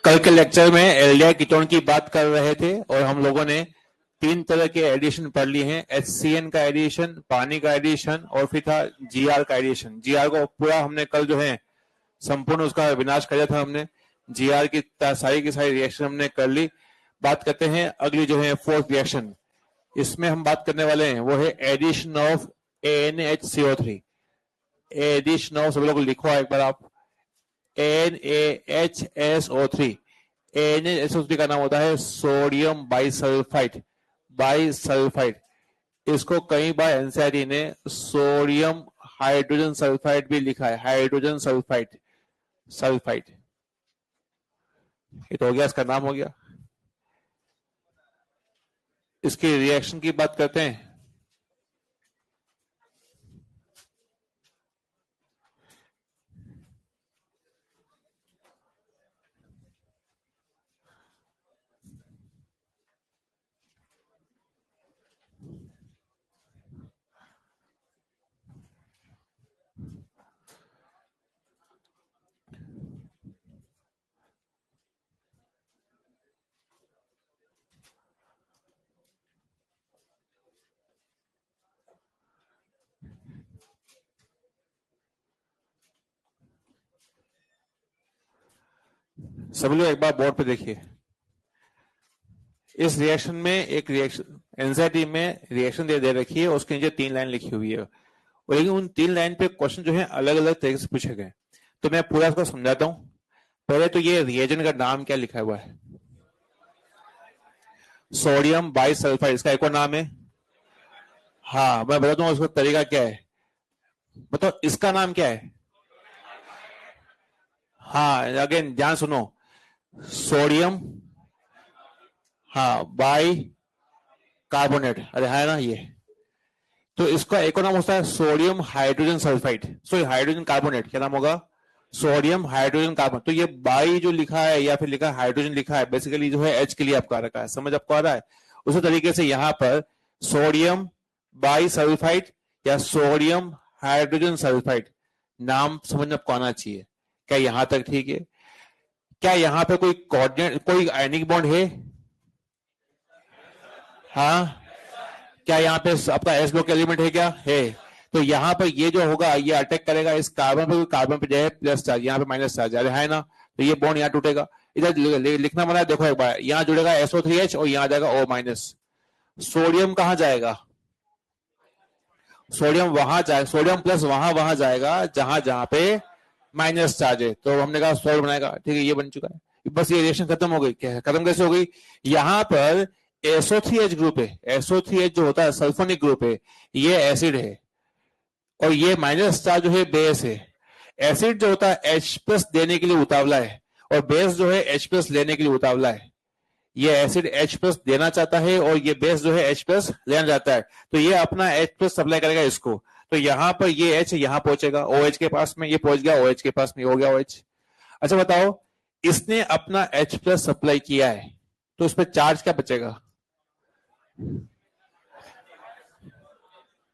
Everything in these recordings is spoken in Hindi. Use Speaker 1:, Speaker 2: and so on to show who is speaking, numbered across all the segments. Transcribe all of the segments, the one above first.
Speaker 1: कल के लेक्चर में एल्डिहाइड कीटोन की बात कर रहे थे और हम लोगों ने 3 तरह के एडिशन पढ़ लिए हैं। HCN का एडिशन, पानी का एडिशन और फिर था GR का एडिशन। GR को पूरा हमने कल जो है संपूर्ण उसका विनाश कर दिया था हमने। GR की सारी रिएक्शन हमने कर ली। बात करते हैं अगली जो है फोर्थ रिएक्शन। इसमें हम बात करने वाले हैं वो है addition of NaHCO3। Addition of, सब लोग लिखो एक बार आप, NaHSO3। NaHSO3 का नाम होता है सोडियम बाइसल्फाइड। बाइसल्फाइड, इसको कई बार एनसीईआरटी ने सोडियम हाइड्रोजन सल्फाइड भी लिखा है। हाइड्रोजन सल्फाइड, सल्फाइड, ये तो हो गया, इसका नाम हो गया। इसकी रिएक्शन की बात करते हैं। सब लोग एक बार बोर्ड पे देखिए। इस रिएक्शन में एक रिएक्शन एनसीईआरटी में रिएक्शन दे रखी है, उसके नीचे 3 लाइन लिखी हुई है, और लेकिन उन 3 लाइन पे क्वेश्चन जो है अलग अलग तरीके से पूछे गए। तो मैं पूरा इसको समझाता हूं। पहले तो ये रिएजेंट का नाम क्या लिखा हुआ है? सोडियम बाइसल्फाइड, इसका एक और नाम है। हाँ, मैं बताता हूँ उसका तरीका क्या है। बताओ इसका नाम क्या है? हाँ, अगेन ध्यान सुनो, सोडियम, हाँ, बाई कार्बोनेट, अरे है ना ये। तो इसका एक और नाम होता है sodium hydrogen sulphide. Sorry, hydrogen carbonate, क्या नाम होगा? Sodium hydrogen carbon. तो ये बाई जो लिखा है या फिर लिखा हाइड्रोजन लिखा है, बेसिकली जो है H के लिए आपको आ रखा है। समझ आपको आ रहा है? उसी तरीके से यहां पर सोडियम बाई सल्फाइड या सोडियम हाइड्रोजन सल्फाइड, नाम समझ आपको आना चाहिए। क्या यहां तक ठीक है? क्या यहां पे कोई कोऑर्डिनेट, कोई आयनिक बॉन्ड है? हाँ, क्या यहाँ पे आपका एस ग्रुप एलिमेंट है? क्या है? तो यहाँ पर ये जो होगा ये अटैक करेगा इस कार्बन पे। कार्बन पे जो है प्लस चार्ज, यहाँ पे माइनस चार्ज है ना। तो ये बॉन्ड यहाँ टूटेगा। इधर लिखना मना है, देखो एक बार, यहाँ जुड़ेगा SO3H और यहाँ जाएगा O-। सोडियम कहाँ जाएगा? सोडियम वहां जाएगा, सोडियम प्लस वहां जाएगा जहां जहां पे माइनस चार्ज है। तो हमने कहा सोल्ड बनाएगा, ठीक है, ये बन चुका है। बस ये रिएक्शन खत्म हो गई। खत्म कैसे हो गई? यहाँ पर SO3H ग्रुप है। SO3H जो होता है सल्फोनिक ग्रुप है, ये एसिड है, और ये माइनस चार्ज जो है बेस है। एसिड जो होता है H+ देने के लिए उतावला है, और बेस जो है H+ लेने के लिए उतावला है। ये एसिड H+ देना चाहता है और ये बेस जो है H+ लेना चाहता है। तो ये अपना H+ सप्लाई करेगा इसको। तो यहाँ पर ये H यहाँ पहुंचेगा OH के पास में, ये पहुंच गया OH के पास में, हो गया OH। अच्छा बताओ, इसने अपना H+ सप्लाई किया है, तो उस पर चार्ज क्या बचेगा?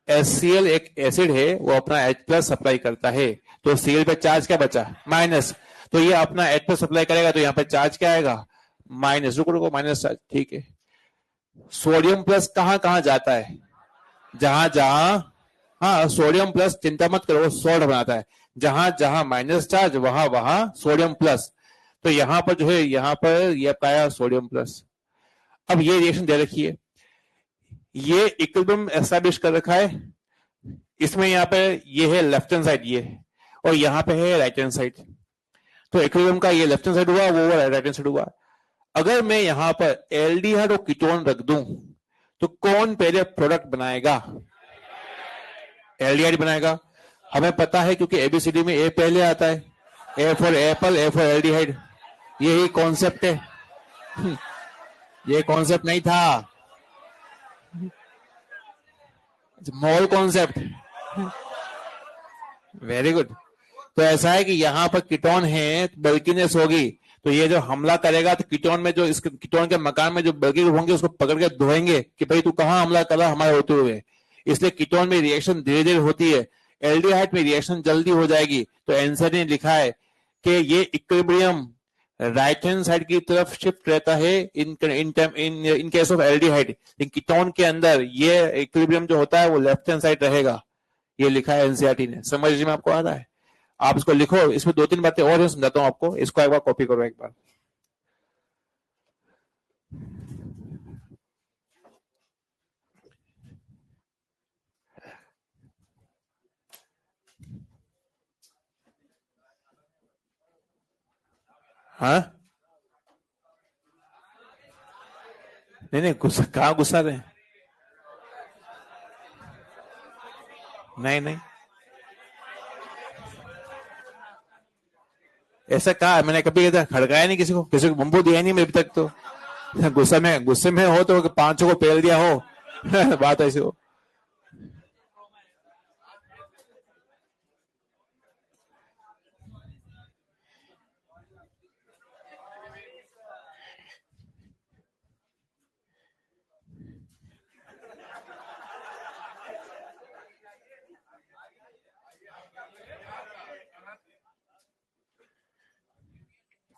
Speaker 1: HCl एक एसिड है, वो अपना H+ सप्लाई करता है, तो Cl पे चार्ज क्या बचा? माइनस। तो ये अपना H+ सप्लाई करेगा, तो यहाँ पे चार्ज क्या आएगा? माइनस। रुको, माइनस चार्ज, ठीक है। सोडियम प्लस कहां कहां जाता है? जहां जहां, हाँ, सोडियम प्लस चिंता मत करो, सोल्ट बनाता है। जहां जहां माइनस चार्ज वहां वहां सोडियम प्लस। तो यहां पर जो है, यहां पर ये पाया सोडियम प्लस। अब ये रिएक्शन दे रखी है, ये इक्विलिब्रियम एस्टैब्लिश कर रखा है। इसमें यहाँ पे ये है लेफ्ट हैंड साइड, ये, और यहाँ पे है राइट हैंड साइड। तो इक्विलिब्रियम का ये लेफ्ट हैंड साइड हुआ, वो राइट हैंड साइड हुआ। अगर मैं यहां पर एल्डिहाइड और कीटोन रख दूं, तो कौन पहले प्रोडक्ट बनाएगा? एल्डिहाइड बनाएगा। हमें पता है, क्योंकि ABCD में A पहले आता है। A for Apple, A for aldehyde, यही कॉन्सेप्ट है। ये कॉन्सेप्ट नहीं था, मोल कॉन्सेप्ट। Very good. तो ऐसा है कि यहाँ पर कीटोन है, बल्कीनेस होगी, तो ये जो हमला करेगा, तो कीटोन में जो, इस कीटोन के मकान में जो बल्कि होंगे उसको पकड़ के धोएंगे कि भाई तू कहां हमला कर रहा हमारे होते हुए। इसलिए कीटोन में रिएक्शन धीरे धीरे होती है, एल्डिहाइड में रिएक्शन जल्दी हो जाएगी। तो एनसीईआरटी ने लिखा है कि ये इक्विलिब्रियम राइट हैंड साइड की तरफ शिफ्ट रहता है in case of aldehyde. Ketone के अंदर ये इक्विलिब्रियम जो होता है वो लेफ्ट हैंड साइड रहेगा। ये लिखा है एनसीईआरटी ने, समझ में आपको आ रहा है? आप इसको लिखो, इसमें 2-3 बातें और समझाता हूं आपको, इसको एक बार कॉपी करो एक बार। हाँ नहीं नहीं, गुस्सा कहाँ गुस्सा रहे? नहीं नहीं, ऐसा कहा मैंने कभी खड़काया नहीं किसी को बम्बू दिया नहीं अभी तक तो। गुस्से में हो तो 5 को पेल दिया हो बात ऐसी हो।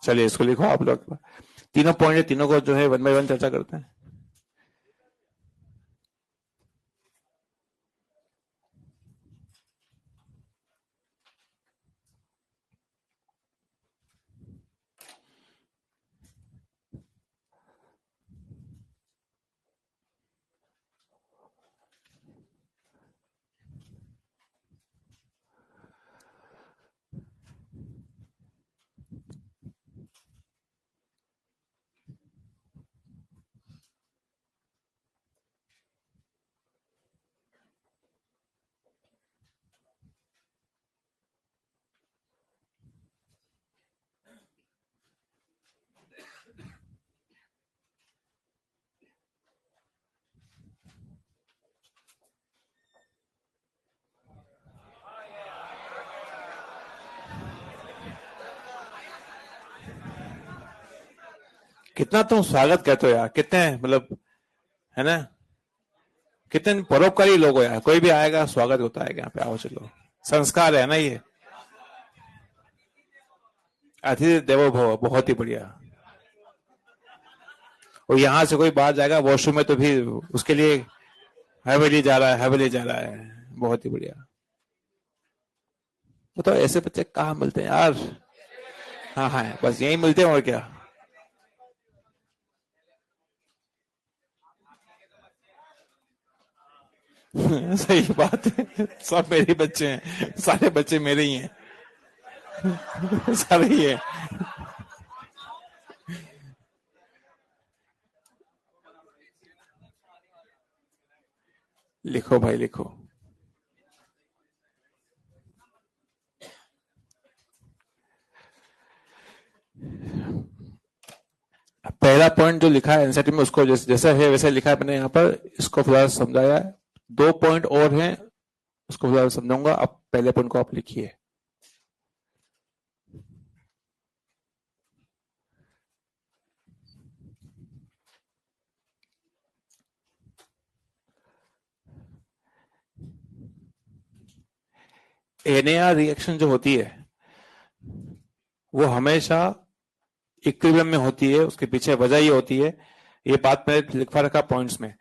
Speaker 1: चलिए इसको लिखो आप लोग, तीनों पॉइंट है, तीनों को जो है 1 बाय 1 चर्चा करते हैं। कितना तुम स्वागत कहते हो यार, कितने मतलब, है ना, कितने परोपकारी लोग हो यार। कोई भी आएगा स्वागत होता है यहाँ पे, आओ चलो, संस्कार है ना ये, अतिथि देवो भव, बहुत ही बढ़िया। और यहाँ से कोई बाहर जाएगा वॉशरूम में तो भी उसके लिए हैवेली जा रहा है, हैवेली जा रहा है, बहुत ही बढ़िया। तो ऐसे बच्चे कहाँ मिलते हैं यार? हाँ हाँ, बस यही मिलते हैं और क्या। सही बात है, सब मेरे बच्चे हैं, सारे बच्चे मेरे ही हैं सारे ही है। लिखो भाई लिखो। पहला पॉइंट जो लिखा है एनसीईआरटी में उसको जैसा है वैसे लिखा है मैंने यहाँ पर, इसको फिलहाल समझाया है। 2 पॉइंट और हैं, उसको फिलहाल समझाऊंगा। अब पहले पॉइंट को आप लिखिए। एनएआर रिएक्शन जो होती है वो हमेशा इक्विलिब्रियम में होती है। उसके पीछे वजह ये होती है, ये बात मैंने लिखवा रखा पॉइंट्स में,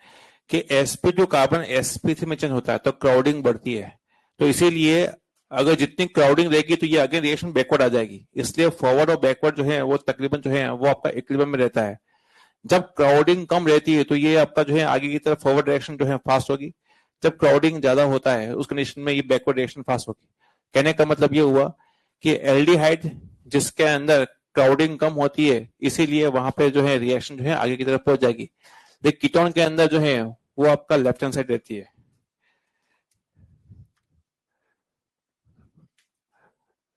Speaker 1: कि sp2 कार्बन sp3 में चेंज होता है तो क्राउडिंग बढ़ती है। तो इसीलिए अगर जितनी क्राउडिंग रहेगी तो ये अगेन रिएक्शन बैकवर्ड आ जाएगी। इसलिए फॉरवर्ड और बैकवर्ड जो है वो तकरीबन जो है वो आपका इक्विलिब्रियम में रहता है। जब क्राउडिंग कम रहती है तो ये आपका जो है आगे की तरफ फॉरवर्ड डायरेक्शन जो है फास्ट होगी। जब क्राउडिंग ज्यादा होता है उस कंडीशन में ये बैकवर्ड डायरेक्शन फास्ट होगी। कहने का मतलब ये हुआ कि एल्डिहाइड जिसके अंदर क्राउडिंग कम होती है इसीलिए वहां पे जो है रिएक्शन जो है आगे की तरफ पहुंच जाएगी। लेकिन कीटोन के अंदर जो है वो आपका लेफ्ट हैंड साइड रहती है।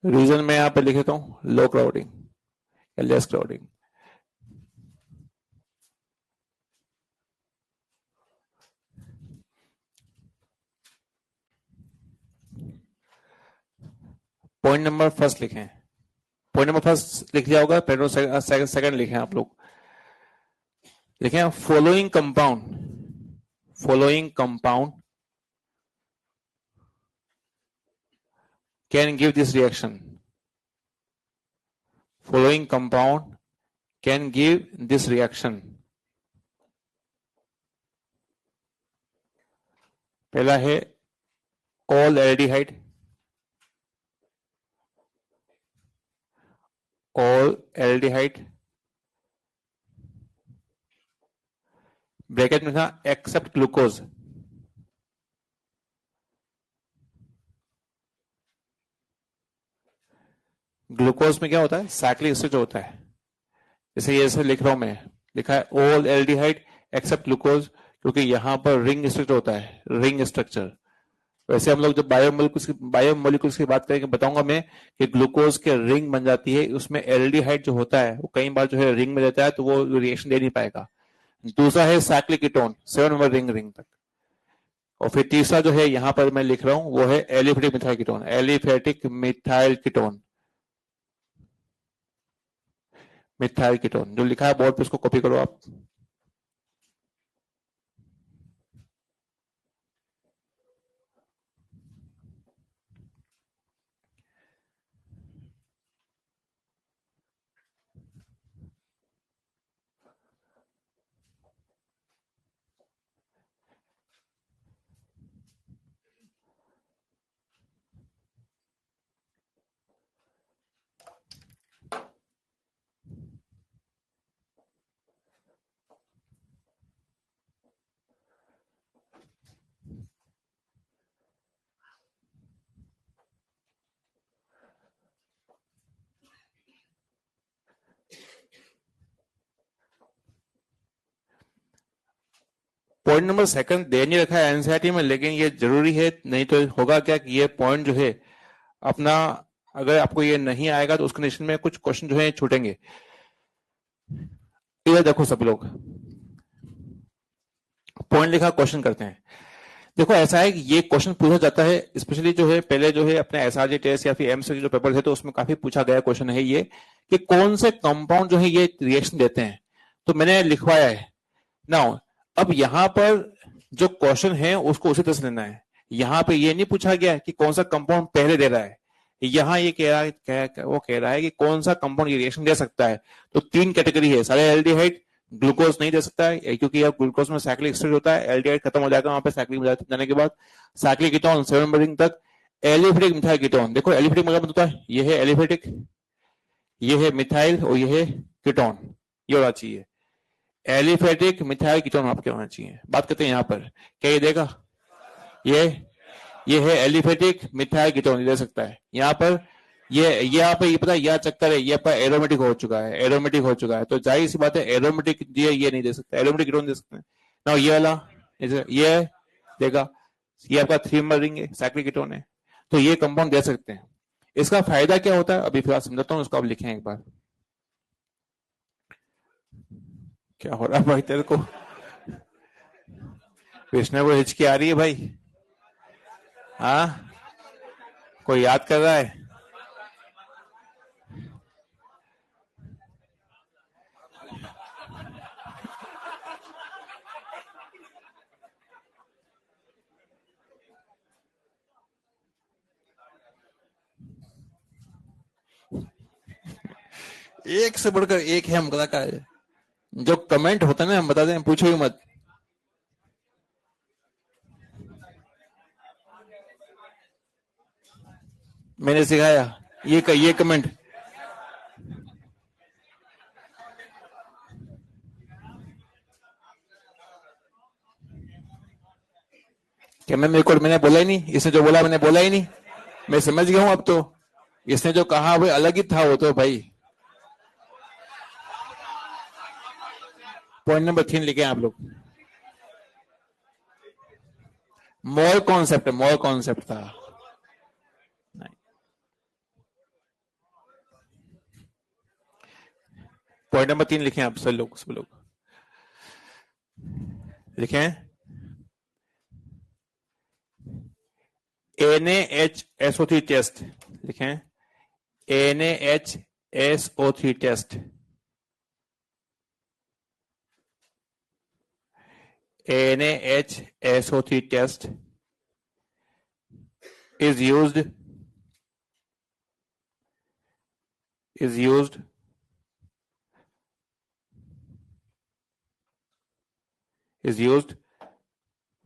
Speaker 1: रीजन मैं यहाँ पे लिखता हूँ लो क्राउडिंग या less crowding. Point number first लिखें, पॉइंट नंबर फर्स्ट लिख लिया होगा, पॉइंट सेकंड लिखें आप लोग। लिखें following compound can give this reaction. following compound can give this reaction. पहला है all aldehyde, ब्रैकेट में था एक्सेप्ट ग्लूकोज, ग्लूकोज में क्या होता है, साइक्लिक एसिड होता है, जैसे ये लिख रहा हूं मैं, लिखा है ऑल एल्डिहाइड एक्सेप्ट ग्लूकोज, क्योंकि यहां पर रिंग स्ट्रक्चर होता है, रिंग स्ट्रक्चर। वैसे हम लोग जब बायोमोलिक्यूल्स की बात करेंगे बताऊंगा मैं कि ग्लूकोज के रिंग बन जाती है, उसमें एल्डिहाइड जो होता है वो कई बार जो है रिंग में रहता है, तो वो रिएक्शन दे नहीं पाएगा। दूसरा है साइक्लिक कीटोन, 7 नंबर रिंग तक। और फिर तीसरा जो है यहां पर मैं लिख रहा हूं वो है aliphatic methyl ketone, aliphatic methyl ketone, methyl ketone जो लिखा है बोर्ड पे उसको कॉपी करो आप। पॉइंट नंबर सेकंड दे नहीं रखा है एनसीईआरटी में, लेकिन ये जरूरी है, नहीं तो होगा क्या कि ये पॉइंट जो है अपना, अगर आपको ये नहीं आएगा तो उस कंडीशन में कुछ क्वेश्चन जो है छूटेंगे। ये देखो सब लोग पॉइंट लिखा, क्वेश्चन करते हैं। देखो ऐसा है कि ये क्वेश्चन पूछा जाता है, स्पेशली जो है पहले जो है अपने एसआरजी टेस्ट या फिर एमसीक्यू जो पेपर थे तो उसमें काफी पूछा गया क्वेश्चन है ये कि कौन से कंपाउंड जो है ये रिएक्शन देते हैं, तो मैंने लिखवाया है ना। अब यहां पर जो क्वेश्चन है उसको उसी तरह से लेना है। यहां पे ये नहीं पूछा गया कि कौन सा कंपाउंड पहले दे रहा है, यहां ये कह रहा है, वो कह रहा है कि कौन सा कंपाउंड ये रिएक्शन दे सकता है। तो 3 कैटेगरी है, सारे एल्डिहाइड, ग्लूकोज नहीं दे सकता है क्योंकि अब ग्लूकोज में साइक्लिक एसिड होता है, एल्डिहाइड खत्म हो जाएगा वहां पे साइक्लिक में जाने के बाद। साइक्लिक कीटोन 7 नंबर रिंग तक। एलिफेटिक मिथाइल कीटोन, देखो एलिफेटिक मतलब होता है ये है एलिफेटिक, ये है मिथाइल और ये है कीटोन, ये होना चाहिए एलिफेटिक मिथाइल कीटोन आपके होना चाहिए। बात करते हैं यहां पर, क्या ये देगा, ये है एलिफेटिक मिथाइल कीटोन, दे सकता है यहाँ पर। ये यहाँ पे ये पता है यह चक्कर है, ये पर एरोमेटिक हो चुका है, एरोमेटिक हो चुका है, तो जाहिर सी बात है एरोमेटिक ये नहीं दे सकता, एरोमेटिक कीटोन दे सकते हैं ना। ये वाला ये देगा, ये आपका 3 नंबर रिंग है, साइक्लिक कीटोन है, तो ये कंपाउंड दे सकते हैं। इसका फायदा क्या होता है अभी फिलहाल समझाता हूँ, उसको आप लिखें एक बार। क्या हो रहा है भाई तेरे को, कृष्णा को हिचकी आ रही है भाई, हाँ कोई याद कर रहा है? एक से बढ़कर एक है, हम पता का है। जो कमेंट होता है ना हम बताते हैं, पूछो ही मत। मैंने सिखाया ये कमेंट, क्या मैं मेरे को मैंने बोला ही नहीं, इसने जो बोला मैंने बोला ही नहीं, मैं समझ गया हूं अब तो। इसने जो कहा वो अलग ही था वो तो भाई। पॉइंट नंबर 3 लिखे आप लोग, मोल कॉन्सेप्ट, मोल कॉन्सेप्ट था। पॉइंट नंबर 3 लिखे आप सब लोग लिखे NaHSO3 टेस्ट, लिखे NaHSO3 test, NaHSO3 test is used is used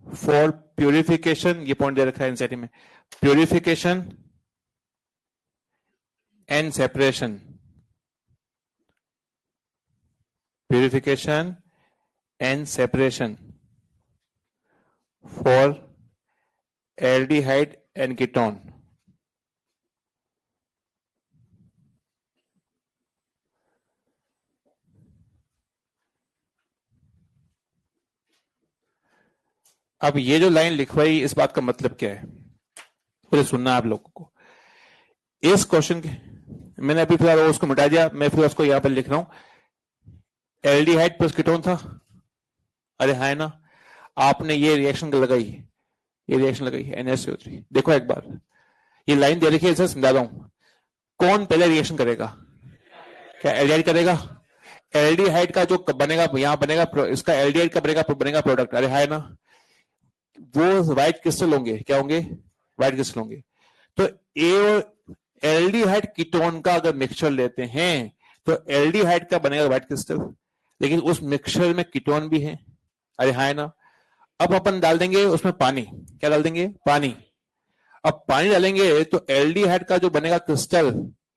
Speaker 1: for purification, ये पॉइंट दे रखा है एनसीईआरटी में, purification and separation, purification and separation for aldehyde and ketone. अब ये जो लाइन लिखवाई, इस बात का मतलब क्या है, मुझे सुनना आप लोगों को। इस क्वेश्चन के मैंने अभी फिलहाल उसको मिटा दिया, मैं फिर उसको यहां पर लिख रहा हूं, एल्डिहाइड प्लस कीटोन था, अरे है ना, आपने ये रिएक्शन लगाई, ये रिएक्शन लगाई NaCO3। देखो एक बार ये लाइन दे रखी है, इसे समझा रहा हूं, कौन पहले रिएक्शन करेगा, क्या एल्डिहाइड करेगा, एल्डिहाइड का जो बनेगा यहां बनेगा, इसका एल्डिहाइड का बनेगा प्रोडक्ट, अरे है ना, वो व्हाइट क्रिस्टल होंगे, क्या होंगे, व्हाइट क्रिस्टल होंगे। तो ए और एल्डिहाइड कीटोन का अगर मिक्सचर लेते हैं तो एल्डिहाइड का बनेगा व्हाइट क्रिस्टल, लेकिन उस मिक्सचर में कीटोन भी है, अरे हाँ है ना। अब अपन डाल देंगे उसमें पानी, क्या डाल देंगे, पानी। अब पानी डालेंगे तो एल्डिहाइड का जो बनेगा क्रिस्टल,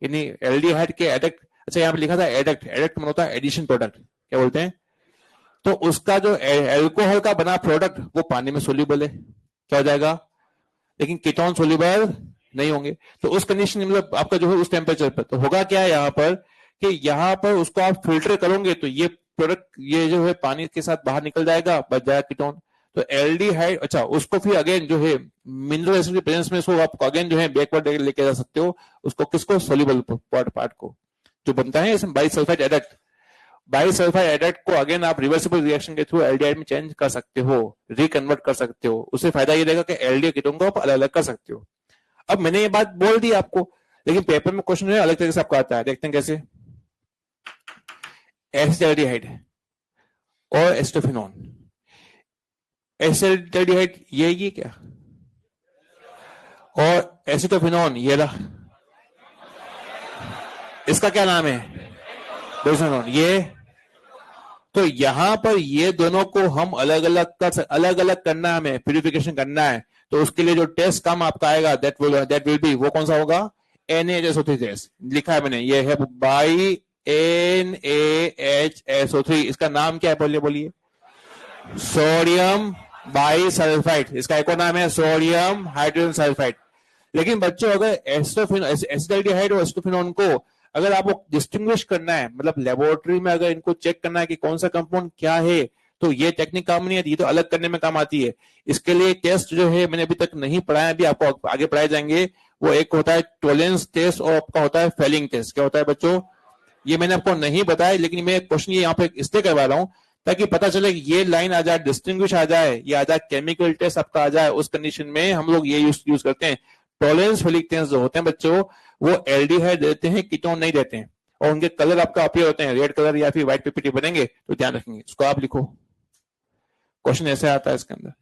Speaker 1: यानी एल्डिहाइड के एडक्ट, अच्छा यहाँ पे लिखा था एडक्ट, एडक्ट मतलब होता है एडिशन प्रोडक्ट, क्या बोलते हैं, तो उसका जो एल्कोहल का बना प्रोडक्ट वो पानी में सोल्यूबल है, क्या हो जाएगा, लेकिन कीटोन सोल्यूबल नहीं होंगे। तो उस कंडीशन में मतलब आपका जो है उस टेम्परेचर पर तो होगा क्या यहाँ पर, कि यहाँ पर उसको आप फिल्टर करोगे तो ये प्रोडक्ट ये जो है पानी के साथ बाहर निकल जाएगा, बच जाएगा कीटोन। तो एल्डिहाइड, अच्छा उसको फिर अगेन जो है मिनरल एसिड के प्रेजेंस में इसको आप अगेन जो है बैकवर्ड लेके जा सकते हो, उसको किसको, सोल्यूबल पार्ट को जो बनता है इसमें बाइसल्फाइड एडक्ट, बाइसल्फाइड एडक्ट को अगेन आप रिवर्सिबल रिएक्शन के थ्रू एल्डिहाइड में चेंज कर सकते हो, रिकन्वर्ट कर सकते हो। उससे फायदा ये रहेगा कि एल्डिहाइड कीटोन को आप अलग अलग कर सकते हो। अब मैंने ये बात बोल दी आपको, लेकिन पेपर में क्वेश्चन है अलग तरीके से आपको आता है, देखते हैं कैसे। एसिटाल्डिहाइड और एसिटोफिनोन, एसिटाल्डिहाइड ये क्या, और एसिटोफिनोन ये रहा, इसका क्या नाम है, डोसोफिनोन, ये। तो यहां पर ये दोनों को हम अलग अलग करना है, हमें प्यूरिफिकेशन करना है, तो उसके लिए जो टेस्ट काम आपका आएगा दैट विल बी, वो कौन सा होगा, NaHSO3 टेस्ट, लिखा है मैंने, ये है बाई NaHSO3, इसका नाम क्या है, बोलिए, सोडियम बाइसल्फाइड, इसका एक और नाम है सोडियम हाइड्रोजन सल्फाइड। लेकिन बच्चों अगर एसिटाल्डिहाइड और एसिटोफिनोन को अगर आपको डिस्टिंग्विश करना है, मतलब लेबोरेटरी में अगर इनको चेक करना है कि कौन सा कंपाउंड क्या है, तो ये टेक्निक काम नहीं आती, ये तो अलग करने में काम आती है। इसके लिए टेस्ट जो है मैंने अभी तक नहीं पढ़ाया, अभी आपको आगे पढ़ाए जाएंगे। वो एक होता है टोलेंस टेस्ट और आपका होता है फेलिंग टेस्ट। क्या होता है बच्चों, ये मैंने आपको नहीं बताया, लेकिन मैं क्वेश्चन ये यहाँ पे इसलिए करवा रहा हूँ ताकि पता चले कि ये लाइन आ जाए, डिस्टिंग्विश आ जाए, ये आ जाए, केमिकल टेस्ट आपका आ जाए। उस कंडीशन में हम लोग ये यूज करते हैं। टॉलरेंस फेलिक टेस्ट जो होते हैं बच्चों, वो एल्डिहाइड देते हैं, कीटोन नहीं देते हैं, और उनके कलर आपका अपीयर होते हैं, रेड कलर या फिर व्हाइट पीपीटी बनेंगे, तो ध्यान रखेंगे, इसको आप लिखो, क्वेश्चन ऐसे आता है इसके अंदर।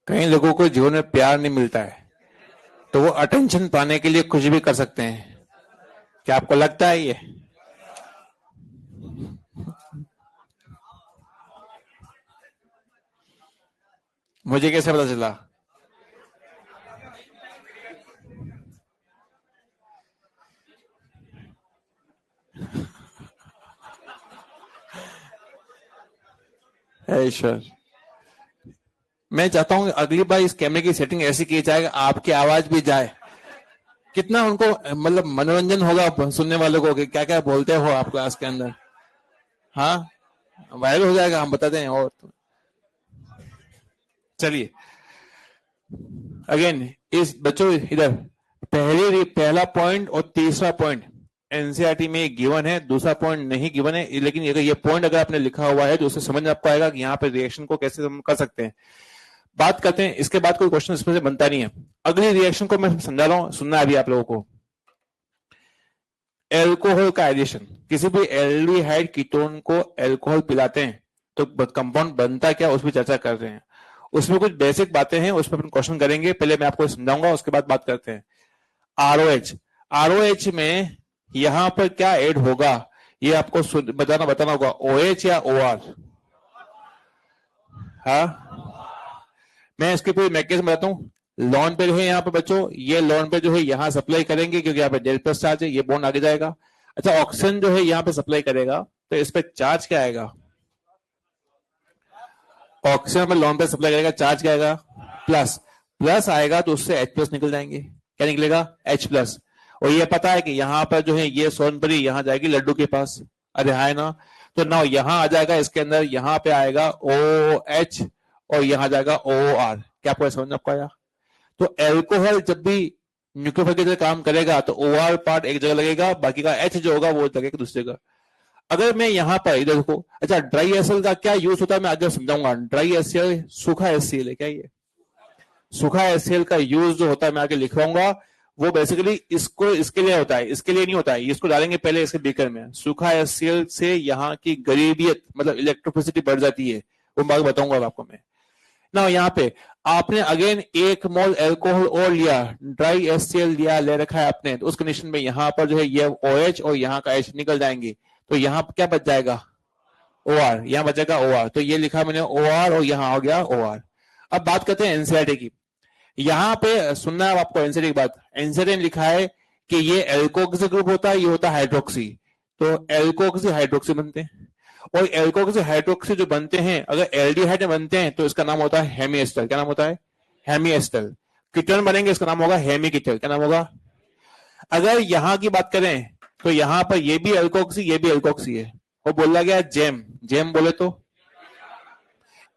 Speaker 1: कई लोगों को जीवन में प्यार नहीं मिलता है, तो वो अटेंशन पाने के लिए कुछ भी कर सकते हैं। क्या आपको लगता है ये? मुझे कैसे पता चला? ईश्वर, मैं चाहता हूं अगली बार इस कैमरे की सेटिंग ऐसी की जाए आपकी आवाज भी जाए। कितना उनको मतलब मनोरंजन होगा सुनने वालों को कि क्या क्या बोलते हो आप क्लास के अंदर। हाँ, वायरल हो जाएगा, हम बताते हैं। और तो चलिए अगेन, इस बच्चों इधर पहला पॉइंट और तीसरा पॉइंट एनसीईआरटी में गिवन है, दूसरा पॉइंट नहीं गिवन है, लेकिन अगर ये पॉइंट अगर आपने लिखा हुआ है तो उससे समझ आपको आएगा कि यहाँ पे रिएक्शन को कैसे हम कर सकते हैं। बात करते हैं, इसके बाद कोई क्वेश्चन इसमें से बनता नहीं है। अगली रिएक्शन को मैं समझा रहा हूं, सुनना है अभी आप लोगों को। एल्कोहल का एडिशन, किसी भी एल्डिहाइड कीटोन को एल्कोहल पिलाते हैं तो कंपाउंड बनता क्या, उस पर चर्चा कर रहे हैं। उसमें कुछ बेसिक बातें हैं, उस पर अपन क्वेश्चन करेंगे, पहले मैं आपको समझाऊंगा, उसके बाद बात करते हैं। आरओएच, आरओएच में यहां पर क्या ऐड होगा, ये आपको बताना होगा। ओएच या ओ आर? हाँ, मैं इसके पूरी मैकेनिज्म बताता हूँ। लॉन पेयर है यहाँ पे बच्चों, ये लॉन पेयर जो है यहाँ सप्लाई करेंगे क्योंकि यहाँ पे डेल प्लस चार्ज है, ये बॉन्ड आगे जाएगा। अच्छा, ऑक्सीजन जो है यहाँ पे सप्लाई करेगा तो इस पे चार्ज क्या आएगा? ऑक्सीजन में लॉन पेयर सप्लाई करेगा, चार्ज क्या आएगा? प्लस। प्लस आएगा तो उससे H प्लस निकल जाएंगे। क्या निकलेगा? H plus. और ये पता है कि यहाँ पर जो है ये सोनपरी यहाँ जाएगी लड्डू के पास। अरे है ना? तो ना यहाँ आ जाएगा, इसके अंदर यहाँ पे आएगा OH और यहाँ जाएगा OR। क्या आपको समझ में आपको आया? तो एल्कोहल जब भी न्यूक्लियोफाइल की तरह काम करेगा तो OR पार्ट एक जगह लगेगा, बाकी का H जो होगा वो लगेगा दूसरी जगह। अगर मैं यहाँ पर इधर देखो, अच्छा ड्राई एसएल का क्या यूज होता है मैं आगे समझाऊंगा। ड्राई एसएल सूखा एससीएल है क्या? ये सूखा एससीएल का यूज जो होता है मैं आगे लिखवाऊंगा। वो बेसिकली इसको इसके लिए होता है, इसके लिए नहीं होता है। इसको डालेंगे पहले इसके बीकर में। सूखा एससीएल से यहाँ की गरीबियत मतलब इलेक्ट्रोफिसिटी बढ़ जाती है, वो बात बताऊंगा आपको मैं ना। यहाँ पे आपने अगेन 1 मोल एल्कोहल और लिया, ड्राई एससीएल लिया, ले रखा है आपने, तो उस कंडीशन में यहाँ पर जो है ये OH और यहाँ का H निकल जाएंगे, तो यहाँ पर क्या बच जाएगा? OR। यहाँ बचेगा OR, तो ये लिखा मैंने OR और यहाँ हो गया OR। अब बात करते हैं एनसीईआरटी की। यहाँ पे सुनना है आपको एनसीईआरटी की बात। एनसीईआरटी ने लिखा है कि ये एल्कोक्सी ग्रुप होता है, ये होता है हाइड्रोक्सी। तो एल्कोक्सी हाइड्रोक्सी बनते हैं, और एल्कोक्सी हाइड्रोक्सी जो बनते हैं अगर एल्डिहाइड में बनते हैं तो इसका नाम होता है हेमी एस्टर। क्या नाम होता है? Hemy ester. कीटोन बनेंगे, इसका नाम होगा हेमी कीटोन। क्या नाम होगा? अगर यहां की बात करें तो यहां पर ये भी एल्कोक्सी, ये भी एल्कोक्सी है। वो बोला गया जेम, जेम बोले तो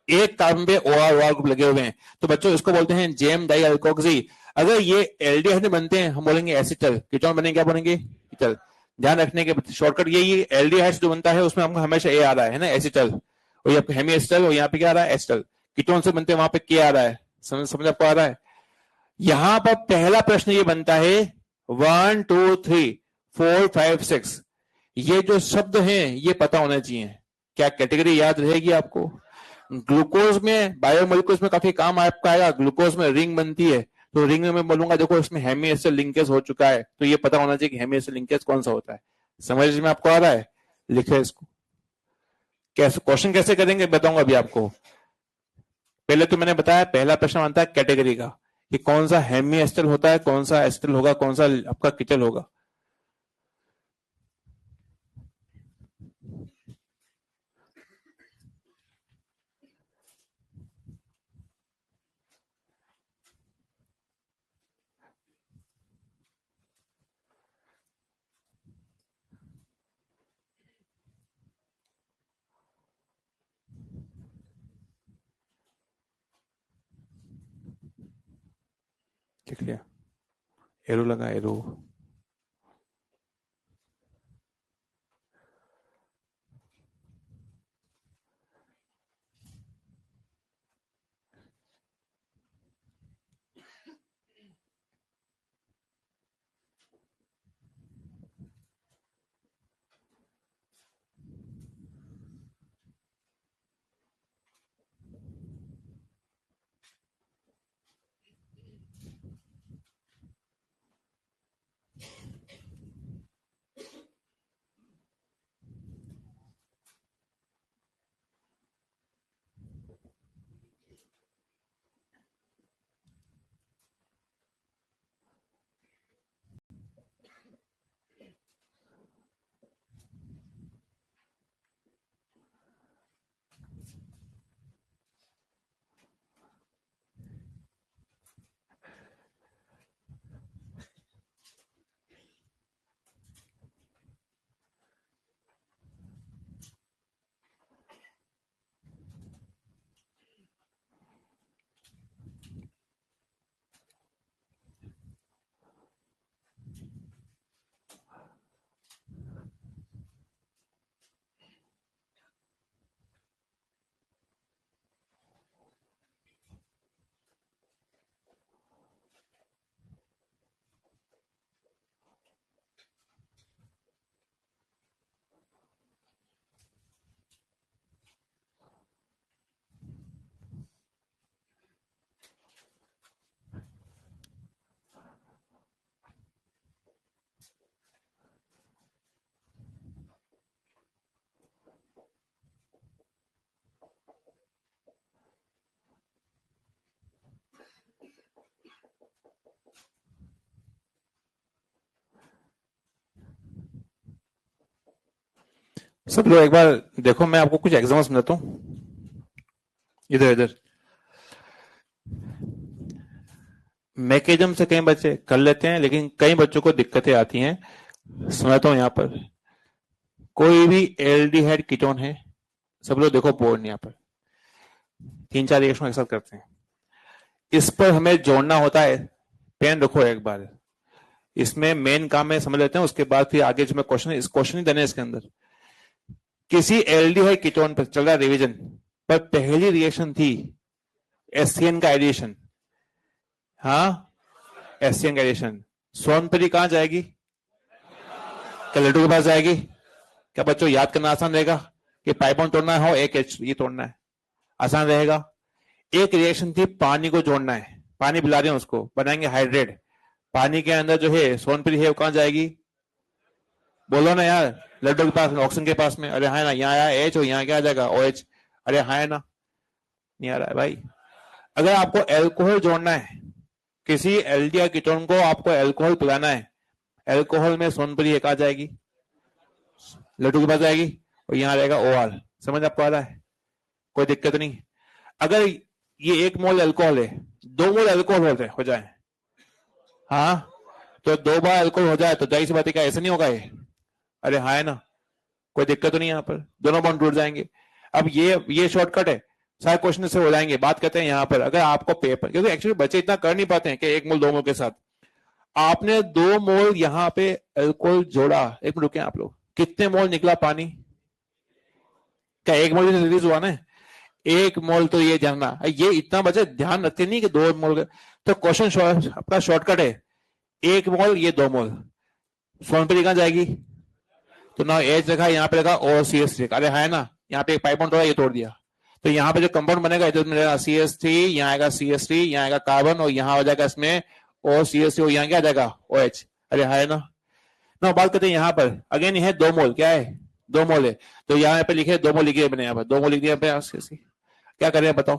Speaker 1: एक कार्बन पे OR OR ग्रुप लगे हुए हैं, तो बच्चों इसको बोलते हैं जेम डाई अल्कोक्सी। अगर ये एल्डिहाइड में बनते हैं हम बोलेंगे एसिटल। कीटोन बनेंगे क्या बनेंगे? कीटल। ध्यान रखने के शॉर्टकट यही, एल्डिहाइड जो बनता है उसमें हमको हमेशा ए आ रहा है ना, एसिटल। और ये हेमी एसिटल, और यहाँ पे क्या आ रहा है? एसिटल। कीटोन से बनते हैं वहां पे के आ रहा है। समझ आपको आ रहा है? यहां पर पहला प्रश्न ये बनता है 1 2 3 4 5 6, ये जो शब्द हैं ये पता होना चाहिए। क्या कैटेगरी याद रहेगी आपको? ग्लूकोज में बायोमोलिकुल्स में काफी काम आपका आएगा। ग्लूकोज में रिंग बनती है, तो रिंग में मैं बोलूंगा देखो इसमें हेमी एसिड लिंकेज हो चुका है, तो ये पता होना चाहिए कि हेमी एसिड लिंकेज कौन सा होता है। समझ में आपको आ रहा है? लिखे इसको। कैसे क्वेश्चन कैसे करेंगे बताऊंगा अभी आपको। पहले तो मैंने बताया पहला प्रश्न बनता है कैटेगरी का, कि कौन सा हेमी एस्टल होता है, कौन सा एस्टल होगा, कौन सा आपका किटल होगा। देख लिया? एरो लगा, एरो। सब लोग एक बार देखो, मैं आपको कुछ एग्जाम्पल समझाता हूँ। इधर इधर मैकेनिज्म से कई बच्चे कर लेते हैं, लेकिन कई बच्चों को दिक्कतें आती हैं। समझाता हूँ। यहाँ पर कोई भी एल्डिहाइड कीटोन है, सब लोग देखो बोर्ड यहाँ पर 3-4 रिएक्शन एक साथ करते हैं। इस पर हमें जोड़ना होता है। पेन रखो एक बार, इसमें मेन काम है समझ लेते हैं, उसके बाद फिर आगे जो मैं क्वेश्चन इस क्वेश्चन ही देने इसके अंदर। किसी एल्डिहाइड कीटोन पर चल रहा रिवीजन, पर पहली रिएक्शन थी एससीएन का एडिशन। हाँ, एससीएन का एडिशन। सोनपरी कहां जाएगी? क्या लड्डू के पास जाएगी? क्या बच्चों याद करना आसान रहेगा कि पाइपोन तोड़ना हो, एक एच ये तोड़ना है, आसान रहेगा। एक रिएक्शन थी पानी को जोड़ना है, पानी पिला रहे हैं उसको, बनाएंगे हाइड्रेट। पानी के अंदर जो है सोनपरी है वो कहां जाएगी? बोलो ना यार, लड्डू के पास, ऑक्सीजन के पास में। अरे हाँ ना, यहाँ आया एच और यहाँ क्या आ जाएगा ओ एच। अरे हाँ ना, नहीं आ रहा है भाई। अगर आपको एल्कोहल जोड़ना है, किसी एल्डिहाइड कीटोन को आपको एल्कोहल पिलाना है, एल्कोहल में सोनपरी एक आ जाएगी, लड्डू के पास जाएगी, और यहाँ रहेगा ओ आर। समझ आपको आ रहा है? कोई दिक्कत नहीं। अगर ये 1 मोल अल्कोहल है, 2 मोल अल्कोहल हो जाए, हाँ, तो 2 बार अल्कोहल हो जाए तो जाहिर सी बात है, क्या ऐसा नहीं होगा ये? अरे हाँ है ना, कोई दिक्कत तो नहीं। यहाँ पर दोनों बॉन्ड टूट जाएंगे। अब ये शॉर्टकट है, सारे क्वेश्चन से हो जाएंगे। बात करते हैं यहाँ पर, अगर आपको पेपर, क्योंकि एक्चुअली बच्चे इतना कर नहीं पाते हैं कि 1 मोल 2 मोल के साथ आपने 2 मोल यहाँ पे अल्कोहल जोड़ा। एक मिनट रुके आप लोग, कितने मोल निकला पानी? क्या 1 मोल रिलीज हुआ ना? 1 मोल तो ये जानना, ये इतना बच्चे ध्यान रखते नहीं कि 2 मोल। तो क्वेश्चन अपना शॉर्टकट है, 1 मोल ये 2 मोल। सोनपरी कहां जाएगी? तो ना एच रखा, यहाँ पे रखा और सी एस थ्री। अरे है ना, यहाँ पे एक पाइप बॉन्ड तोड़ा, ये तोड़ दिया, तो यहाँ पे जो कंपाउंड बनेगा इधर मिलेगा सी एस थ्री, यहाँ आएगा सी एस थ्री, यहाँ आएगा कार्बन, और यहाँ हो जाएगा इसमें ओ सी एस थ्री, यहाँ क्या आ जाएगा ओ एच। अरे है ना। ना बात करते हैं यहाँ पर, अगेन है 2 मोल, क्या है 2 मोल है, तो यहाँ पे लिखे 2 मोल लिखे मैंने, यहाँ पर 2 मोल लिख दिया यहाँ पे। क्या करें बताओ?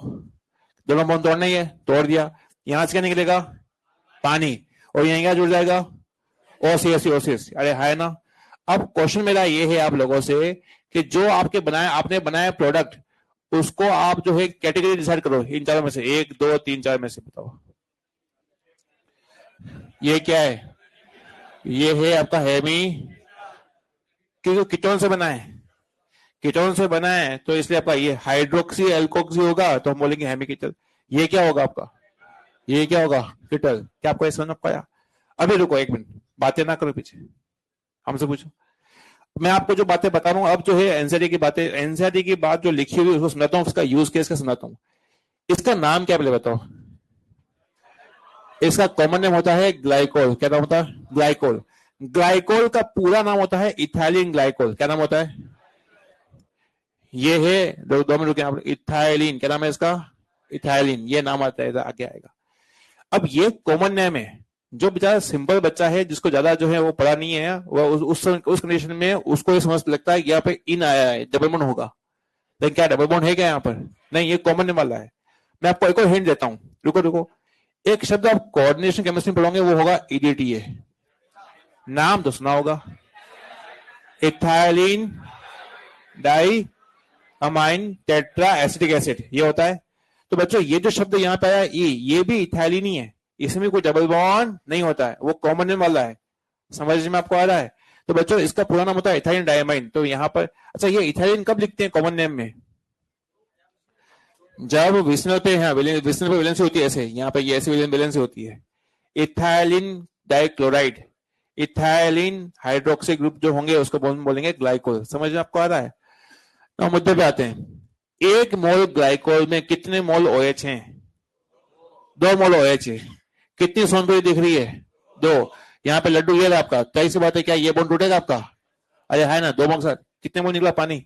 Speaker 1: दोनों बॉन्ड तोड़ना ही है, तोड़ दिया। यहाँ से क्या निकलेगा? पानी, और यहाँ क्या जुड़ जाएगा? ओ सी एस सी, ओ सी एस। अरे है ना। अब क्वेश्चन मेरा ये है आप लोगों से कि जो आपने बनाया प्रोडक्ट, उसको आप जो है कैटेगरी डिसाइड करो इन चारों में से, 1 2 3 4 में से बताओ। ये क्या है? ये है आपका हेमी, क्योंकि कीटोन से बना है, कीटोन से बना है, तो इसलिए आपका ये हाइड्रोक्सी एल्कोक्सी होगा, तो हम बोलेंगे हेमी कीटल। ये क्या होगा आपका? ये क्या होगा? कीटल। क्या आपको समझ पाया? अभी रुको 1 मिनट, बातें ना करो पीछे, हमसे पूछो। मैं आपको जो बातें बता रहा हूं अब, जो है एनसीईआरटी की बातें, एनसीईआरटी की बात जो लिखी हुई उसको सुनाता हूं, उसका यूज केस का सुनाता हूं। इसका नाम क्या पहले बताओ? इसका कॉमन नेम होता है ग्लाइकोल। क्या नाम होता है? ग्लाइकोल। ग्लाइकोल का पूरा नाम होता है इथाइलिन ग्लाइकोल। क्या नाम होता है? ये है, 2 मिनट रुके, इथाइलिन। क्या नाम है इसका? इथाइलिन, ये नाम आता है, आगे आएगा। अब ये कॉमन नेम है। जो बेचारा सिंपल बच्चा है, जिसको ज्यादा जो है वो पढ़ा नहीं है, वो उस कंडीशन में उसको ये समझ लगता है कि यहाँ पे इन आया है, डबल बॉन्ड होगा। लेकिन क्या डबल बॉन्ड है क्या यहाँ पर? नहीं, ये कॉमन नेम वाला है। मैं आपको एक और हिंट देता हूँ, रुको रुको। एक शब्द आप कोऑर्डिनेशन केमिस्ट्री में पढ़ोगे, वो होगा ईडीटीए। नाम तो सुना होगा, ethylene di amine tetra acetic acid, ये होता है। तो बच्चों ये जो शब्द यहाँ पे आया ये भी इथाइलिन ही है, इसमें कोई डबल बॉन्ड नहीं होता है, वो कॉमन नेम वाला है। समझ में आपको आ रहा है? तो बच्चों इसका पूरा नाम होता है इथाइलिन डायमाइन। तो यहाँ पर अच्छा, ये इथाइलिन कब लिखते हैं कॉमन नेम में? जब विस्नल पे, हाँ विस्नल पे वैलेंसी होती है, ऐसे यहाँ पे ये ऐसी वैलेंसी होती है। Ethylene dichloride, ethylene hydroxy group जो होंगे उसको बोलेंगे ग्लाइकोल। समझ में आपको आ रहा है? तो मुद्दे पे आते हैं। 1 मोल ग्लाइकोल में कितने मोल OH हैं? 2 मोल OH है। कितनी सोनपरी दिख रही है? 2। यहाँ पे लड्डू ये आपका, कई सी बात है, क्या ये बॉन्ड टूटेगा आपका? अरे है ना, 2 मोल साथ कितने मोल निकला पानी?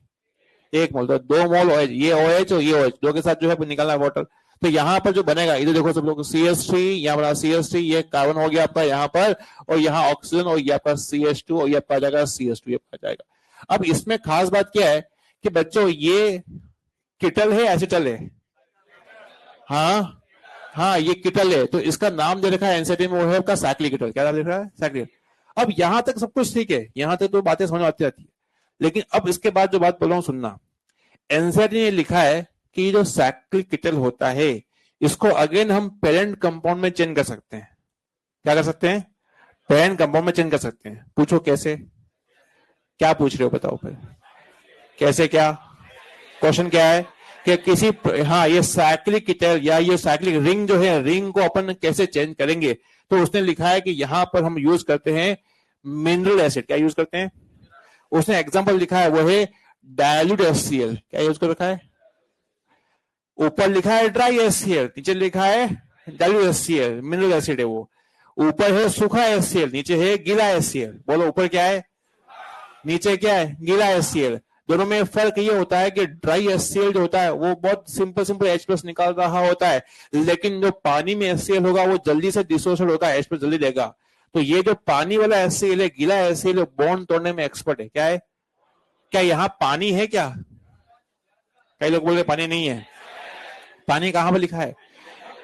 Speaker 1: 1 मोल। तो 2 मोल OH, ये OH और ये OH, 2 के साथ जो है निकालना है वाटर। तो यहाँ पर जो बनेगा, इधर देखो सब लोग, CH3, यहाँ बना CH3, ये कार्बन हो गया आपका यहाँ पर, और यहाँ ऑक्सीजन, और ये आपका CH2, और ये आपका आ जाएगा CH2, ये आ जाएगा। अब इसमें खास बात क्या है कि बच्चों ये किटल है एसिटल है? हाँ हाँ, ये किटल है, तो इसका नाम दे रखा है एनसीईआरटी में, वो है आपका साइक्लिक किटल। क्या नाम लिख रहा है? साइक्लिक। अब यहां तक सब कुछ ठीक है, यहां तक तो बातें समझ आती रहती है। लेकिन अब इसके बाद जो बात बोल रहा हूं सुनना, एनसीईआरटी ने लिखा है कि जो साइक्लिक कीटल होता है इसको अगेन हम पेरेंट कंपाउंड में चेंज कर सकते हैं। क्या कर सकते हैं? पेरेंट कंपाउंड में चेंज कर सकते हैं। पूछो कैसे? क्या पूछ रहे हो बताओ फिर, कैसे? क्या क्वेश्चन क्या है कि किसी, हाँ, ये साइक्लिक कीटल या ये साइक्लिक रिंग जो है, रिंग को अपन कैसे चेंज करेंगे? तो उसने लिखा है कि यहां पर हम यूज करते हैं मिनरल एसिड। क्या यूज करते हैं? उसने एग्जांपल लिखा है वो है डाइल्यूट HCl। क्या यूज कर रखा है? ऊपर लिखा है ड्राई HCl, नीचे लिखा है डाइल्यूट HCl, मिनरल एसिड है वो। ऊपर है सूखा HCl, नीचे है गीला HCl। बोलो ऊपर क्या है, नीचे क्या है? गीला HCl। दोनों में फर्क ये होता है कि ड्राई HCl जो होता है वो बहुत सिंपल H+ निकाल रहा होता है, लेकिन जो पानी में HCl होगा वो जल्दी से डिसोसिएट होता है, H+ जल्दी देगा। तो ये जो पानी वाला HCl है, गीला HCl, बॉन्ड तोड़ने में एक्सपर्ट है। क्या है? क्या यहाँ पानी है क्या? कई लोग बोल रहे पानी नहीं है। पानी कहां पर लिखा है?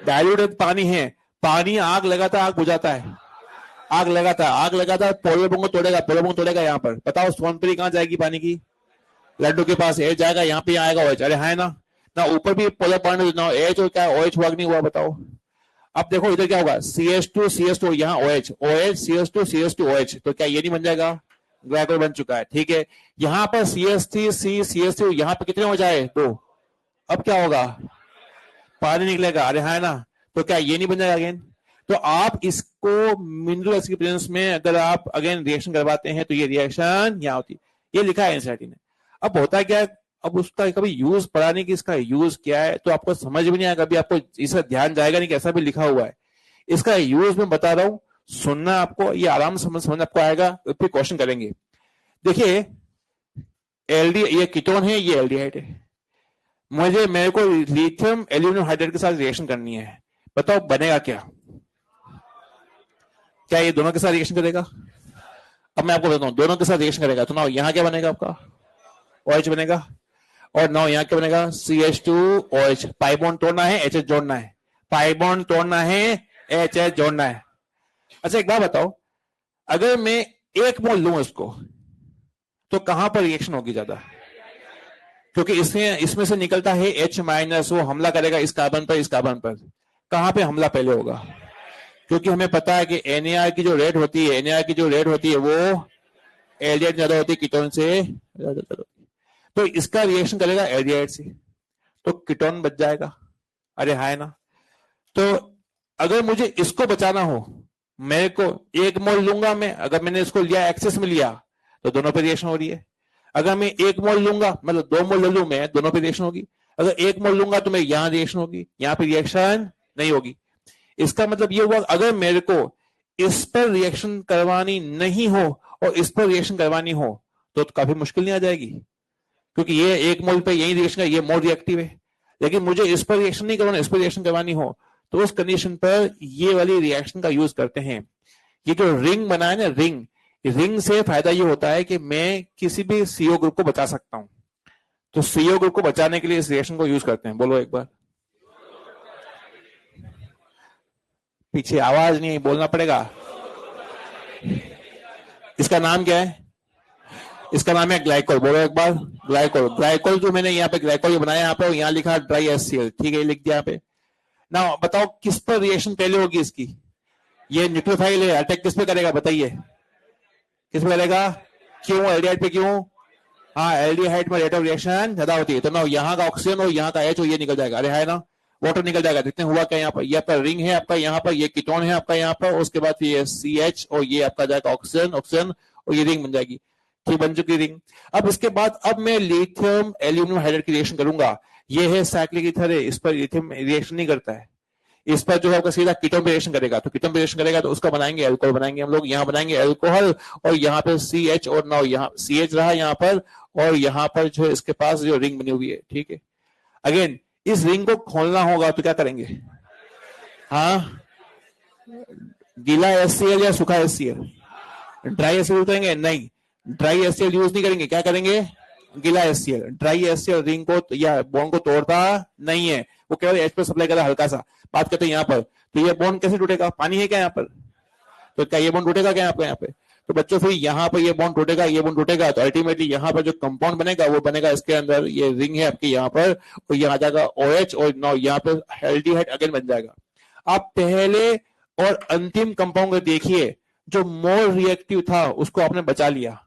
Speaker 1: डाइल्यूटेड पानी है। पानी आग लगाता है, आग बुझाता है, आग लगाता है, आग लगाता है, पोलर बॉन्ड को तोड़ेगा, पोलर बॉन्ड तोड़ेगा। यहाँ पर बताओ सोनपुरी कहां जाएगी पानी की? लड्डू के पास एच जाएगा, यहाँ पे आएगा OH। अरे है ना, ना ऊपर भी पोलर बॉन्ड ना एच, और क्या OH हुआ नहीं हुआ बताओ? अब देखो इधर क्या होगा, CH2 यहाँ OH CH2 OH, तो क्या ये नहीं बन जाएगा? ग्लाइकोल बन चुका है। ठीक है, यहाँ पर CH3 यहाँ पे कितने हो जाए? 2। अब क्या होगा? पानी निकलेगा। अरे है ना, तो क्या ये नहीं बन जाएगा अगेन? तो आप इसको मिनरल एसिड के प्रेजेंस में अगर आप अगेन रिएक्शन करवाते हैं तो ये रिएक्शन यहाँ होती है। ये लिखा है एनसीईआरटी ने। अब होता क्या है, अब उसका कभी यूज पढ़ा नहीं कि इसका यूज क्या है, तो आपको समझ भी नहीं आएगा, कभी आपको इसका ध्यान जाएगा नहीं कि ऐसा भी लिखा हुआ है। इसका यूज मैं बता रहा हूं, सुनना आपको, ये आराम से समझ आपको आएगा, फिर क्वेश्चन करेंगे। देखिए एलडी, ये कीटोन है, ये एल्डिहाइड है। मेरे को लिथियम एल्यूमिनियम हाइड्राइड के साथ रिएक्शन करनी है। बताओ बनेगा क्या? क्या ये दोनों के साथ रिएक्शन करेगा? अब मैं आपको बताता हूं, दोनों के साथ रिएक्शन करेगा तो ना यहां क्या बनेगा? आपका OH बनेगा, और ना यहाँ क्या बनेगा? CH2OH। पाई बॉन्ड तोड़ना है, HH जोड़ना है, पाई बॉन्ड तोड़ना है, HH जोड़ना है। अच्छा एक बात बताओ, अगर मैं 1 मोल लूं इसको तो कहां पर रिएक्शन होगी ज्यादा? क्योंकि इसमें से निकलता है H-, वो हमला करेगा इस कार्बन पर, इस कार्बन पर। कहां पे हमला पहले होगा? क्योंकि हमें पता है कि NAR की जो रेट होती है, NAR की जो रेट होती है वो एल्डिहाइड ज्यादा होती है कीटोन से ज्यादा। तो इसका रिएक्शन करेगा एल्डिहाइड से, तो कीटोन बच जाएगा। अरे हाय ना, तो अगर मुझे इसको बचाना हो, मेरे को 1 मोल लूंगा मैं, अगर मैंने इसको लिया एक्सेस में लिया तो दोनों पे रिएक्शन हो रही है। अगर मैं 1 मोल लूंगा, मतलब 2 मोल ले लूं मैं, दोनों पे रिएक्शन होगी। अगर 1 मोल लूंगा तो मैं यहां रिएक्शन होगी, यहां पे रिएक्शन नहीं होगी। इसका मतलब ये हुआ, अगर मेरे को इस पर रिएक्शन करवानी नहीं हो और इस पर रिएक्शन करवानी हो तो काफी मुश्किल नहीं आ जाएगी, क्योंकि ये 1 मोल पे यही रिएक्शन है, ये मोर रिएक्टिव है। लेकिन मुझे इस पर रिएक्शन नहीं करवाना, इस पर रिएक्शन करवानी हो तो उस कंडीशन पर ये वाली रिएक्शन का यूज करते हैं। ये जो रिंग बना है ना, रिंग से फायदा ये होता है कि मैं किसी भी CO ग्रुप को बचा सकता हूं। तो CO ग्रुप को बचाने के लिए इस रिएक्शन को यूज करते हैं। बोलो एक बार, पीछे आवाज नहीं, बोलना पड़ेगा। इसका नाम क्या है? इसका नाम है ग्लाइकोल। बोलो एक बार, ग्लाइकोल जो मैंने यहाँ पे ग्लाइकोल बनाया, यहाँ पे यहाँ लिखा ड्राई HCl। ठीक है, लिख दिया यहाँ पे ना। बताओ किस पर रिएक्शन पहले होगी इसकी? ये न्यूक्लियोफाइल है, अटैक किस पे करेगा बताइए? किस पे करेगा? क्यों? एल्डिहाइड पे क्यों? हाँ, एल्डिहाइड में रेट ऑफ रिएक्शन ज्यादा होती है, तो ना यहाँ का ऑक्सीजन और यहाँ का H, ये निकल जाएगा। अरे है ना, वाटर निकल जाएगा। जितने हुआ क्या यहाँ पर, ये आपका रिंग है आपका, यहाँ पर ये कीटोन है आपका यहाँ पर, उसके बाद ये CH और ये आपका जाएगा ऑक्सीजन और ये रिंग बन जाएगी। ठीक, बन चुकी रिंग। अब इसके बाद अब मैं लिथियम एल्यूमिनियम हाइड्राइड की रिएक्शन करूंगा। ये है साइक्लिक ईथर है, इस पर लिथियम रिएक्शन नहीं करता है, इस पर जो है आपका सीधा कीटोन पे रिएक्शन करेगा। तो कीटोन पे रिएक्शन करेगा तो उसका बनाएंगे अल्कोहल, बनाएंगे हम लोग। यहाँ बनाएंगे अल्कोहल और यहाँ पे CH, और ना यहाँ CH रहा यहाँ पर, और यहाँ पर जो इसके पास जो रिंग बनी हुई है। ठीक है, अगेन इस रिंग को खोलना होगा तो क्या करेंगे? हाँ, गीला HCl या सूखा HCl? ड्राई HCl करेंगे? नहीं, ड्राई HCl यूज नहीं करेंगे। क्या करेंगे? गीला HCl। ड्राई HCl रिंग को या बॉन्ड को तोड़ता नहीं है, वो केवल H पर सप्लाई करता हल्का सा। बात करते हैं यहाँ पर, तो ये बॉन्ड कैसे टूटेगा? पानी है क्या यहाँ पर? तो क्या ये बॉन्ड टूटेगा क्या आपको यहाँ पे? तो बच्चों फिर यहाँ पर ये बॉन्ड टूटेगा, ये बॉन्ड टूटेगा, तो अल्टीमेटली यहाँ पर जो कंपाउंड बनेगा वो बनेगा इसके अंदर, ये रिंग है आपकी यहाँ पर, और ये आ जाएगा OH, और नाउ यहाँ पे एल्डिहाइड अगेन बन जाएगा। आप पहले और अंतिम कंपाउंड को देखिए, जो मोर रिएक्टिव था उसको आपने बचा लिया।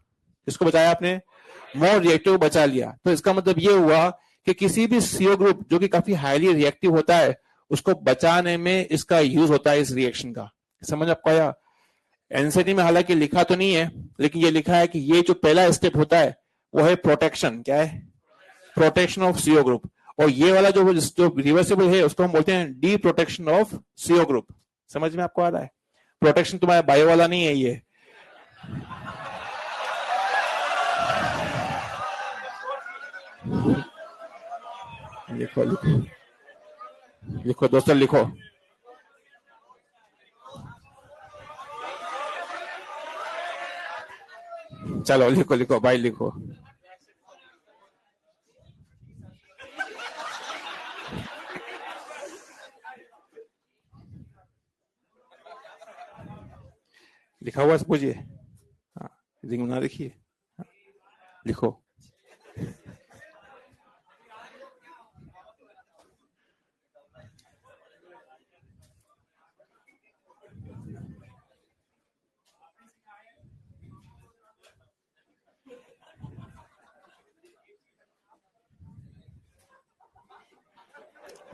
Speaker 1: इसको बचाया आपने, मोर रिएक्टिव बचा लिया। तो इसका मतलब ये हुआ कि किसी भी CO ग्रुप जो कि काफी हाईली रिएक्टिव होता है, उसको बचाने में इसका यूज होता है इस रिएक्शन का। समझ आपको आया? एनसीटी में हालांकि लिखा तो नहीं है, लेकिन ये लिखा है कि ये जो पहला स्टेप होता है वो है प्रोटेक्शन। क्या है? Protection of CO group. और ये वाला जो रिवर्सिबल है उसको हम बोलते हैं D protection of CO group. समझ में आपको आ रहा है? प्रोटेक्शन तुम्हारा बायो वाला नहीं है ये। लिखो लिखो लिखो दोस्तों, लिखो। चलो लिखो लिखो भाई, लिखो। लिखा हुआ समझिए। हाँ, रिंग ना देखिए। हाँ, लिखो।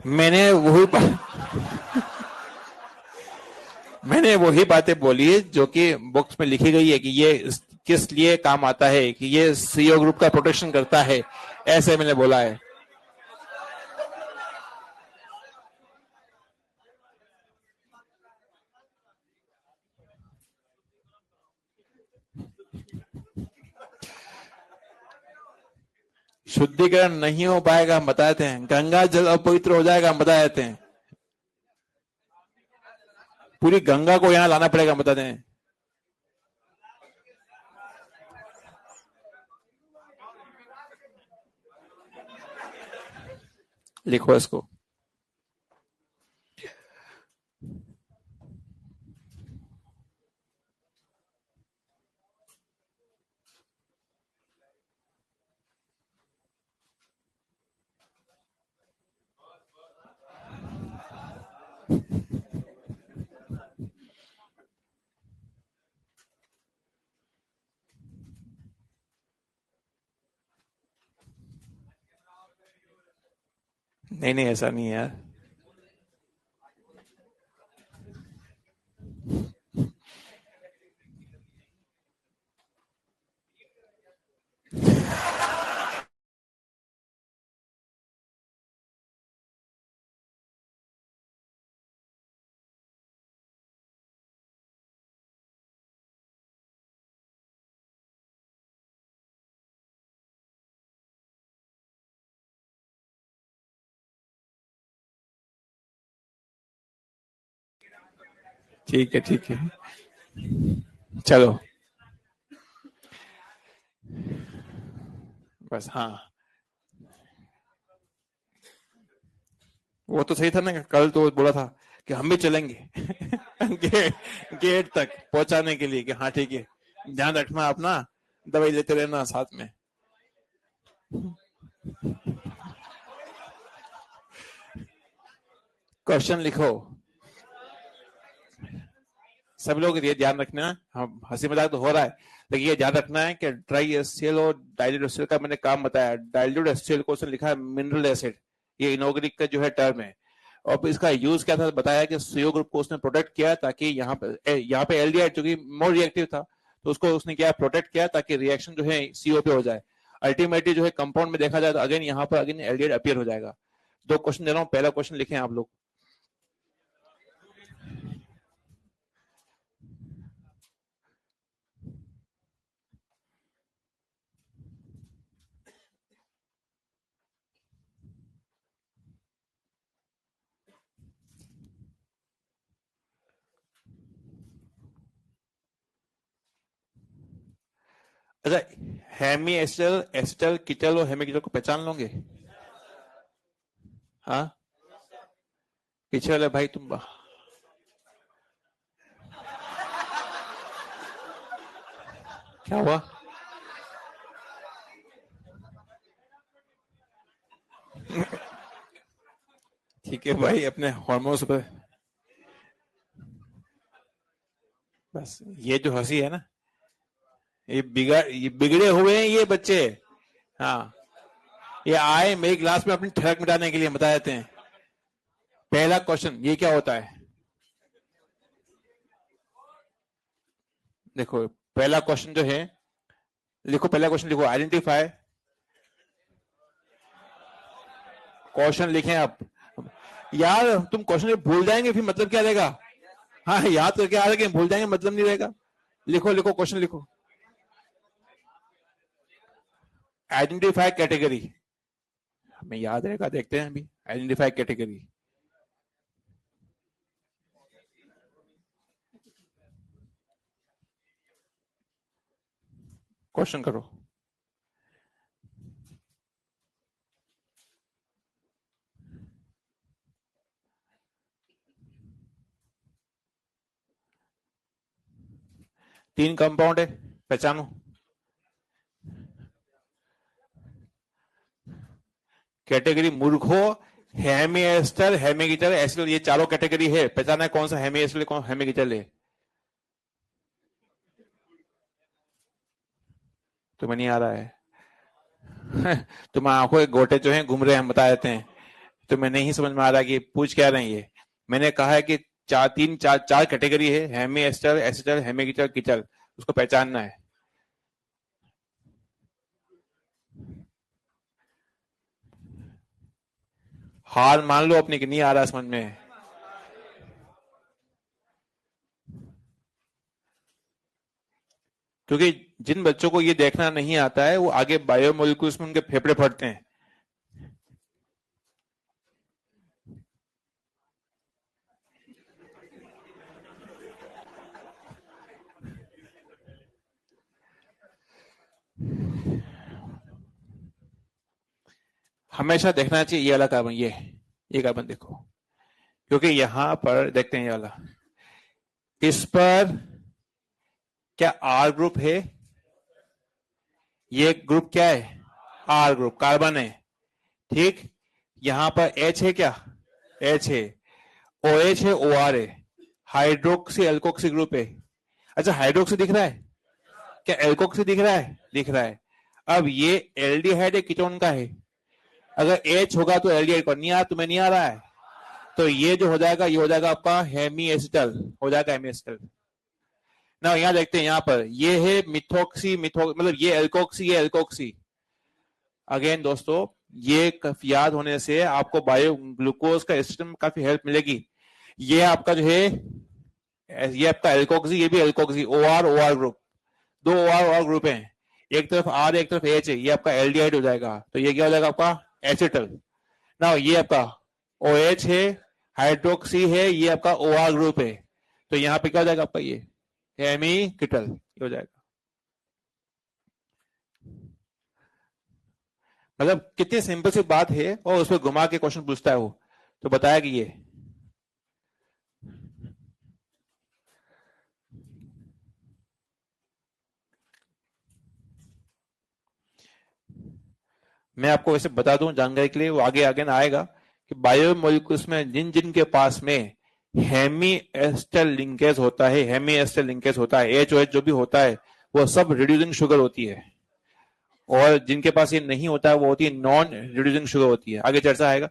Speaker 1: मैंने वही बातें बोली जो कि बुक्स में लिखी गई है कि ये किस लिए काम आता है, कि ये CO ग्रुप का प्रोटेक्शन करता है, ऐसे मैंने बोला है। शुद्धिकरण नहीं हो पाएगा हम बता देते हैं, गंगा जल अपवित्र हो जाएगा हम बता देते हैं, पूरी गंगा को यहां लाना पड़ेगा हम बताते हैं। लिखो इसको। नहीं नहीं, ऐसा नहीं है यार। ठीक है ठीक है, चलो बस। हाँ, वो तो सही था ना, कल तो बोला था कि हम भी चलेंगे गेट तक पहुंचाने के लिए, कि हाँ ठीक है, ध्यान रखना अपना, दवाई लेते रहना साथ में। क्वेश्चन लिखो सब लोग, ये ध्यान रखना। हम हंसी मजाक तो हो रहा है, लेकिन ये ध्यान रखना है कि ड्राई एचसीएल और डाइल्यूट एचसीएल का मैंने काम बताया। डाइल्यूट एचसीएल को उसने लिखा है मिनरल एसिड, ये इनऑर्गेनिक का जो है टर्म है। और इसका यूज क्या था बताया कि CO ग्रुप को उसने प्रोटेक्ट किया, ताकि यहाँ पे एल्डिहाइड जो कि मोर रिएक्टिव था, तो उसको उसने क्या प्रोटेक्ट किया ताकि रिएक्शन जो है CO पे हो जाए। अल्टीमेटली जो है कंपाउंड में देखा जाए तो अगेन यहाँ पर अगेन एल्डिहाइड अपीयर हो जाएगा। दो क्वेश्चन दे रहा हूँ, पहला क्वेश्चन लिखे आप लोग। अच्छा, हेमी एसिटल, एसिटल कीटल और हेमी कीटल को पहचान लोगे? हाँ, पीछे वाले भाई तुम क्या हुआ? ठीक है भाई, अपने हॉर्मोन्स पर बस। ये जो हंसी है ना, ये बिगड़े हुए हैं ये बच्चे। हाँ, ये आए मेरी क्लास में अपनी ठहक मिटाने के लिए, बता देते हैं। पहला क्वेश्चन ये क्या होता है? देखो पहला क्वेश्चन जो है, लिखो पहला क्वेश्चन लिखो, आइडेंटिफाई। क्वेश्चन लिखें आप। यार तुम क्वेश्चन भूल जाएंगे फिर मतलब क्या रहेगा? हाँ याद करके आ रहे भूल जाएंगे मतलब नहीं रहेगा। लिखो लिखो क्वेश्चन लिखो। आइडेंटिफाई कैटेगरी, हमें याद रहेगा, देखते हैं अभी। आइडेंटिफाई कैटेगरी, क्वेश्चन करो। तीन कंपाउंड है, पहचानो। कैटेगरी मूर्खो, हेमी हेमीगीटर, एसिड, ये चारों कैटेगरी है। पहचाना है कौन सा हेमी एसिड कौन हेमीगीटर है? तुम्हें नहीं आ रहा है? तुम आंखों के गोटे जो हैं घूम रहे हैं, हम बता देते हैं। तुम्हें नहीं समझ में आ रहा कि पूछ क्या रहे हैं ये। मैंने कहा है कि चार कैटेगरी है, हेमी एस्टर, एसिटर, हेमीगीटर, कीटल। उसको पहचानना है। हार मान लो अपनी कि नहीं आ रहा समझ में। क्योंकि जिन बच्चों को ये देखना नहीं आता है वो आगे बायोमोलिक्यूल्स में उनके फेफड़े फटते हैं। हमेशा देखना चाहिए ये वाला कार्बन, ये कार्बन देखो। क्योंकि यहां पर देखते हैं ये वाला, इस पर क्या आर ग्रुप है? ये ग्रुप क्या है? आर ग्रुप, कार्बन है। ठीक, यहां पर एच है क्या? एच है। ओ एच है, ओ आर है। हाइड्रोक्सी एल्कोक्सी ग्रुप है। अच्छा हाइड्रोक्सी दिख रहा है क्या? एल्कोक्सी दिख रहा है? दिख रहा है। अब ये एल्डिहाइड है, कीटोन का है। अगर एच होगा तो एल्डिहाइड को नहीं आ, तुम्हें नहीं आ रहा है, तो ये जो हो जाएगा ये हो जाएगा आपका हेमी एसिटल, हो जाएगा हेमी एसिटल ना। यहाँ देखते हैं, यहाँ पर ये है मिथोक्सी, मतलब ये एल्कोक्सी, ये एल्कोक्सी। अगेन दोस्तों, ये याद होने से आपको बायो ग्लूकोज का सिस्टम काफी हेल्प मिलेगी। ये आपका जो है, ये आपका एल्कोक्सी, ये भी एल्कोक्सी, ओ आर ग्रुप। दो ओ आर ग्रुप हैं, एक तरफ आर एक तरफ एच है। ये आपका एल्डिहाइड हो जाएगा, तो ये क्या हो जाएगा आपका? एसिटल ना। ये आपका ओ एच है, हाइड्रोक्सी है, ये आपका ओ आर ग्रुप है। तो यहाँ पे क्या हो जाएगा आपका? ये हेमीकीटल हो जाएगा। मतलब कितनी सिंपल सी बात है और उसमें घुमा के क्वेश्चन पूछता है वो। तो बताया कि ये मैं आपको वैसे बता दूं जानकारी के लिए, वो आगे आगे ना आएगा कि बायोमोलिक्यूल्स में जिन जिन के पास में हेमी एस्टर लिंकेज होता है, हेमी एस्टर लिंकेज होता है, एच ओ एच जो भी होता है, वो सब रिड्यूसिंग शुगर होती है। और जिनके पास ये नहीं होता है वो होती है नॉन रिड्यूसिंग शुगर होती है। आगे चर्चा आएगा।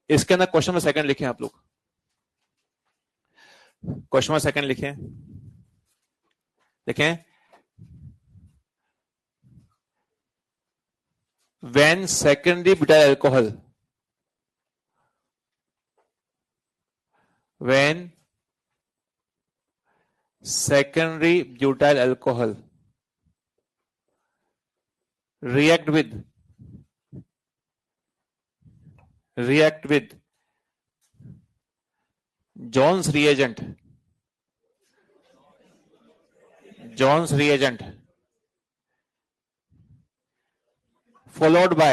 Speaker 1: इसके अंदर क्वेश्चन में सेकंड लिखें आप लोग, क्वेश्चन में सेकंड लिखें। देखें, when secondary butyl alcohol, when secondary butyl alcohol react with John's reagent, followed by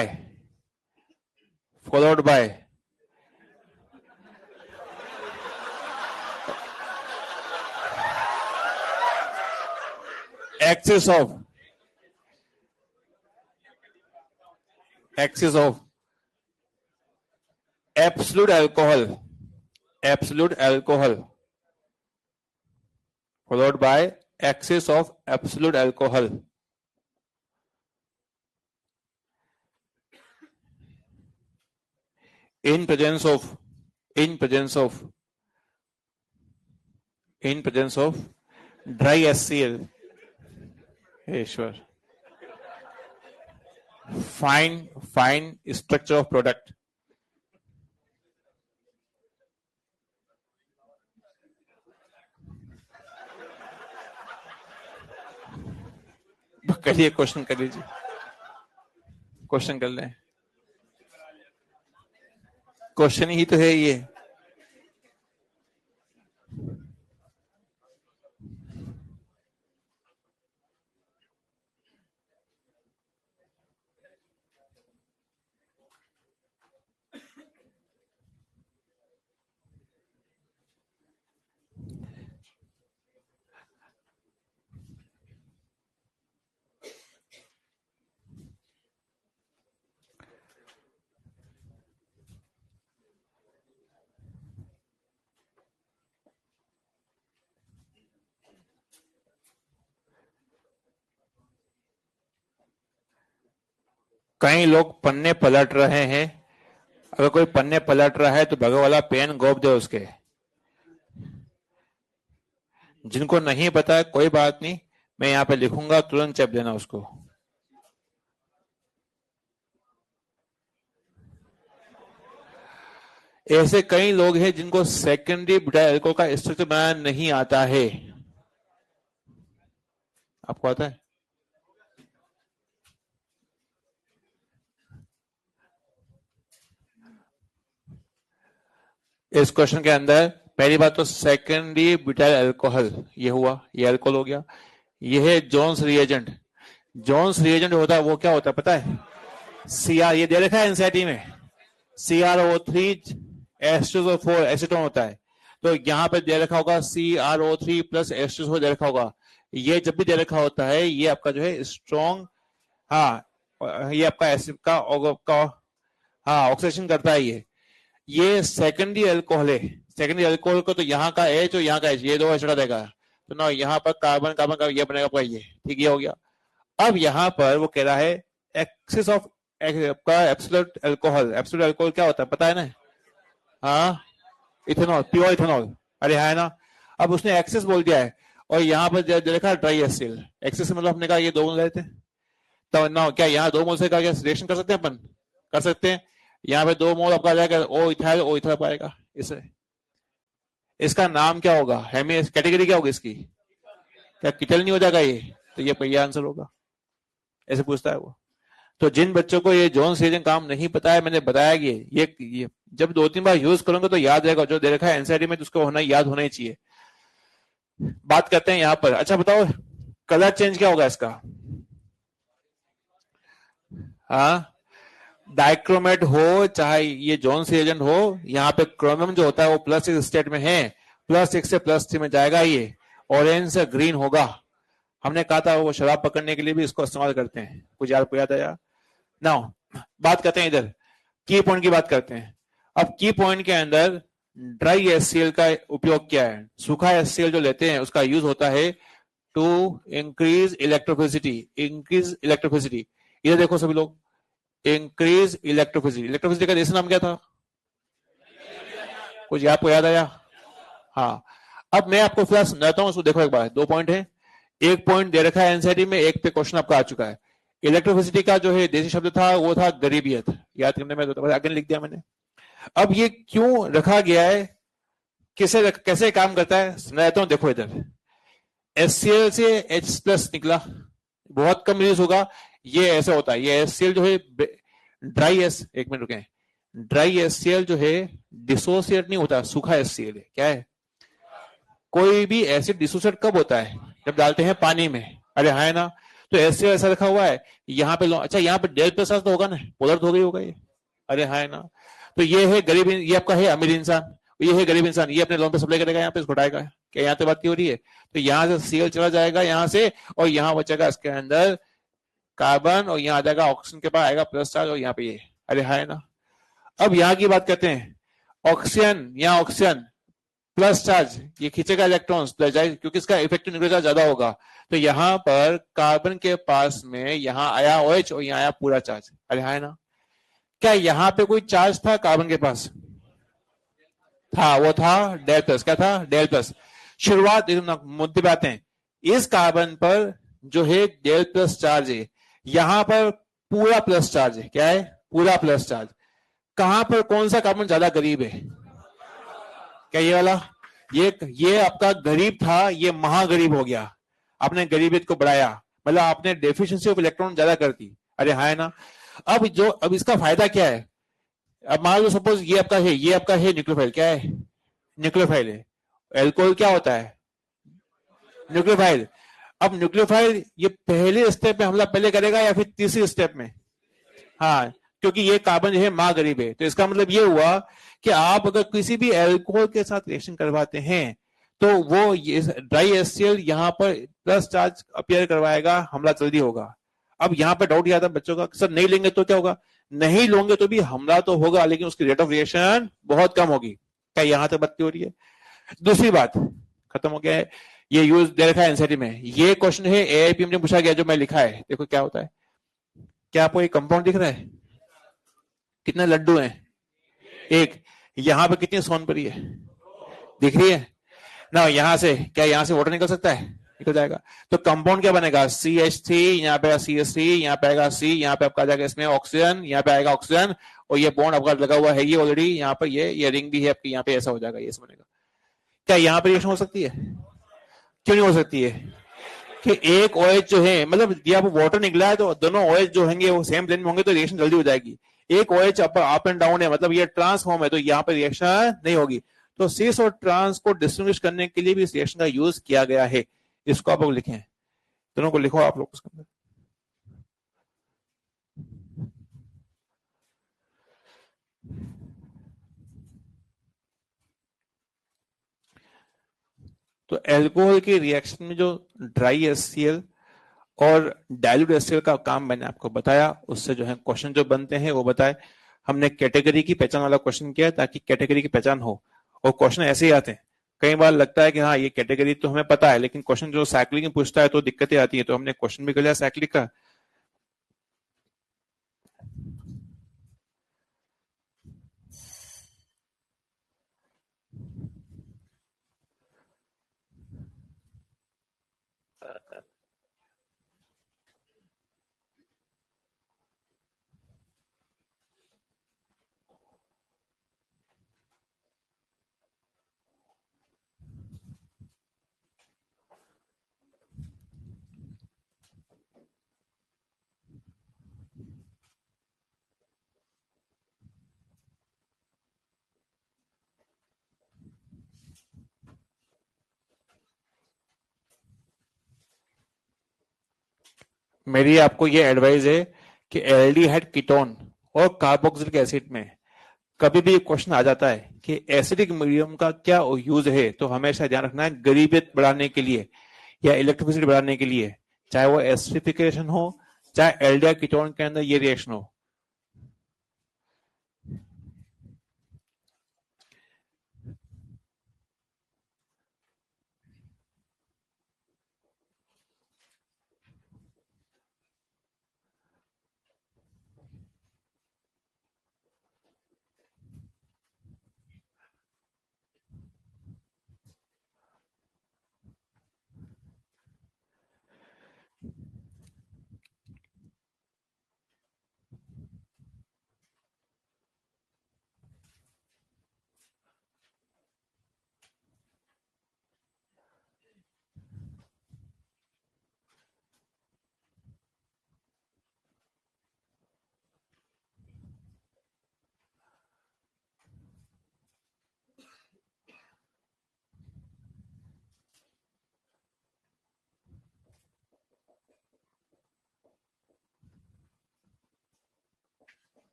Speaker 1: excess of axis of absolute alcohol followed by axis of absolute alcohol. In presence of dry HCl. Hey, sure. Fine structure of product. करिए, क्वेश्चन कर लीजिए, क्वेश्चन कर लें, क्वेश्चन ही तो है ये। कई लोग पन्ने पलट रहे हैं। अगर कोई पन्ने पलट रहा है तो भगा वाला पेन गोप दे उसके। जिनको नहीं पता है कोई बात नहीं, मैं यहां पे लिखूंगा, तुरंत चेप देना उसको। ऐसे कई लोग हैं जिनको सेकेंडरी ब्यूटाइल अल्कोहल का स्ट्रक्चर बनाना नहीं आता है। आपको आता है? इस क्वेश्चन के अंदर पहली बात तो सेकेंडरी ब्यूटाइल अल्कोहल ये हुआ, ये अल्कोहल हो गया। ये है जोन्स रिएजेंट। जोन्स रिएजेंट होता है वो क्या होता है पता है? सीआर, ये दे रखा है एनसीईआरटी में, CrO3 H2SO4 एसीटोन होता है। तो यहाँ पे दे रखा होगा CrO3 प्लस H2SO4 दे रखा होगा। ये जब भी दे रखा होता है ये आपका जो है स्ट्रॉन्ग, हाँ ये आपका एसिड का हाँ ऑक्सीडेशन करता है। ये सेकेंडरी अल्कोहल है। सेकेंडरी अल्कोहल को तो यहाँ का H और यहाँ का H, ये दो H हटा देगा, तो ना यहाँ पर कार्बन कार्बन का ये बनेगा, ये ठीक ये हो गया। अब यहाँ पर वो कह रहा है एक्सिस ऑफ का एब्सोल्यूट अल्कोहल। एब्सोल्यूट अल्कोहल क्या होता है पता है ना? हाँ, इथेनॉल, प्योर इथेनॉल। अरे है ना। अब उसने एक्सेस बोल दिया है और यहाँ पर देखा ड्राई एसिल। एक्सेस मतलब हमने कहा ये 2 मोल रहते हैं, तो ना क्या यहाँ 2 मोल से का क्या रिएक्शन कर सकते हैं अपन? कर सकते हैं। यहाँ पे 2 मोल आपका आ जाएगा ओ इथाइल, ओ इथाइल पाएगा इसे। इसका नाम क्या होगा? हेमी कैटेगरी क्या होगी इसकी? क्या किटल नहीं हो जाएगा ये? तो ये आंसर होगा। ऐसे पूछता है वो। तो जिन बच्चों को ये जोन्स रिएजेंट काम नहीं पता है, मैंने बताया कि ये जब 2-3 बार यूज करोगे तो याद रहेगा। जो दे रखा है एनसीईआरटी में तो उसको होना याद होना ही चाहिए। बात करते हैं यहाँ पर। अच्छा बताओ कलर चेंज क्या होगा इसका? हाँ, डाइक्रोमेट हो चाहे ये जोन्स रिएजेंट हो, यहाँ पे क्रोमियम जो होता है वो +6 स्टेट में है, +6 से +3 में जाएगा। ये ऑरेंज से ग्रीन होगा। हमने कहा था वो शराब पकड़ने के लिए भी इसको इस्तेमाल करते हैं। कुछ याद आया? नाउ बात करते हैं इधर की पॉइंट की बात करते हैं। अब की पॉइंट के अंदर ड्राई HCl का उपयोग क्या है? सूखा HCl जो लेते हैं उसका यूज होता है टू इंक्रीज इलेक्ट्रोफिसिटी। इंक्रीज इलेक्ट्रोफिसिटी, इधर देखो सभी लोग, इंक्रीज इलेक्ट्रोफिसिटी। इलेक्ट्रोफिसिटी का देसी नाम क्या था? कुछ आपको याद आया? हाँ, अब मैं आपको फिलहाल समझाता हूं। उसको देखो एक बार, 2 पॉइंट है। एक पॉइंट दे रखा है एनसीईआरटी में, एक पे क्वेश्चन आपका आ चुका है। इलेक्ट्रोफिसिटी का जो है देसी शब्द था वो था गरीबियत। याद करने में तो आगे लिख दिया मैंने। अब ये क्यों रखा गया है, कैसे काम करता है समझाता हूं। देखो इधर HCl से H+ निकला, बहुत कम यूज होगा। ये ऐसे होता है, ये HCl जो है ड्राई एक मिनट रुके, ड्राई HCl जो है डिसोसिएट नहीं होता, सूखा HCl है। क्या है? कोई भी एसिड डिसोसिएट कब होता है? जब डालते हैं पानी में। अरे है ना। तो HCl ऐसा रखा हुआ है यहाँ पे। अच्छा यहाँ पे डेल प्लस तो होगा ना, पोलर तो हो गई होगा ये। अरे है ना। तो ये है गरीब, ये आपका है अमीर इंसान, ये है गरीब इंसान। ये अपने लोन पे सप्लाई करेगा, यहाँ पे घटाएगा। क्या यहाँ पे बात की हो रही है? तो यहाँ से Cl चला जाएगा यहाँ से, और यहाँ बचेगा इसके अंदर कार्बन और यहाँ आ जाएगा ऑक्सीजन के पास आएगा प्लस चार्ज और यहाँ पे ये, अरे है ना। अब यहाँ की बात करते हैं, ऑक्सीजन, यहाँ ऑक्सीजन प्लस चार्ज, ये खींचेगा इलेक्ट्रॉन्स प्लस चार्ज क्योंकि इसका इफेक्टिव न्यूक्लियर चार्ज ज्यादा होगा। तो यहाँ पर कार्बन के पास में यहाँ आया OH और यहाँ आया पूरा चार्ज, अरे है ना। क्या यहाँ पे कोई चार्ज था कार्बन के पास? था, वो था डेल प्लस, क्या था? Del plus. शुरुआत मुद्दे पे आते हैं, इस कार्बन पर जो है डेल प्लस चार्ज है, यहां पर पूरा प्लस चार्ज है, क्या है? पूरा प्लस चार्ज। कहां पर कौन सा कार्बन ज्यादा गरीब है? क्या ये वाला? ये आपका गरीब था, ये महागरीब हो गया, आपने गरीबियत को बढ़ाया, मतलब आपने डेफिशिएंसी ऑफ इलेक्ट्रॉन ज्यादा कर दी, अरे हाँ है ना। अब इसका फायदा क्या है? अब मान लो सपोज ये आपका है, ये आपका है न्यूक्लियोफाइल, क्या है? न्यूक्लियोफाइल है। एल्कोहल क्या होता है? न्यूक्लियोफाइल। अब न्यूक्लियोफाइल ये पहले स्टेप में हमला पहले करेगा या फिर तीसरी स्टेप में? हाँ, क्योंकि ये कार्बन जो है महागरीब है, तो इसका मतलब ये हुआ कि आप अगर किसी भी एल्कोहल के साथ रिएक्शन करवाते हैं तो वो ये ड्राई HCl यहाँ पर प्लस चार्ज अपीयर करवाएगा, हमला जल्दी होगा। अब यहाँ पे डाउट आता है बच्चों का, सर नहीं लेंगे तो क्या होगा? नहीं लोगे तो भी हमला तो होगा, लेकिन उसकी रेट ऑफ रिएक्शन बहुत कम होगी। क्या यहाँ तक बात हो रही है? दूसरी बात, खत्म हो गया है, ये यूज दे रखा है एनसीईआरटी में, ये क्वेश्चन है AIP में पूछा गया जो मैं लिखा है, देखो क्या होता है। क्या आपको एक कंपाउंड दिख रहा है? कितने लड्डू हैं? एक। यहां पे कितनी सोनपरी है? दिख रही है ना? यहां से क्या, यहां से वाटर निकल सकता है? निकल जाएगा। तो कंपाउंड क्या बनेगा? CH3, यहाँ पे CH3, यहाँ पे आएगा C, यहाँ पे आपका आ जाएगा इसमें ऑक्सीजन, यहाँ पे आएगा ऑक्सीजन, और ये बॉन्ड आपका लगा हुआ है ये ऑलरेडी, यहाँ पर ये रिंग भी है आपकी, यहाँ पे ऐसा हो जाएगा, ये बनेगा। क्या यहाँ पे रिएक्शन हो सकती है? क्यों नहीं हो सकती है? कि एक OH जो है, मतलब ये आप वाटर निकला है तो दोनों OH जो होंगे वो सेम प्लेन में होंगे तो रिएक्शन जल्दी हो जाएगी। एक OH अप एंड डाउन है, मतलब ये ट्रांसफॉर्म है, तो यहाँ पे रिएक्शन नहीं होगी। तो सिस और ट्रांस को डिस्टिंग्विश करने के लिए भी इस रिएक्शन का यूज किया गया है। इसको आप लोग लिखें, दोनों को लिखो आप लोग उसके अंदर। तो एल्कोहल के रिएक्शन में जो ड्राई HCl और डाइल्यूट HCl का काम मैंने आपको बताया, उससे जो है क्वेश्चन जो बनते हैं वो बताए। हमने कैटेगरी की पहचान वाला क्वेश्चन किया ताकि कैटेगरी की पहचान हो, और क्वेश्चन ऐसे ही आते हैं। कई बार लगता है कि हाँ ये कैटेगरी तो हमें पता है, लेकिन क्वेश्चन जो साइक्लिक में पूछता है तो दिक्कतें आती है, तो हमने क्वेश्चन भी कर लिया साइक्लिक का। मेरी आपको ये एडवाइस है कि एल्डिहाइड कीटोन और कार्बोक्सिलिक एसिड में कभी भी क्वेश्चन आ जाता है कि एसिडिक मीडियम का क्या यूज है, तो हमेशा ध्यान रखना है गरीबियत बढ़ाने के लिए या इलेक्ट्रिसिटी बढ़ाने के लिए, चाहे वो एसिडिफिकेशन हो, चाहे एल्डिहाइड कीटोन के अंदर ये रिएक्शन हो।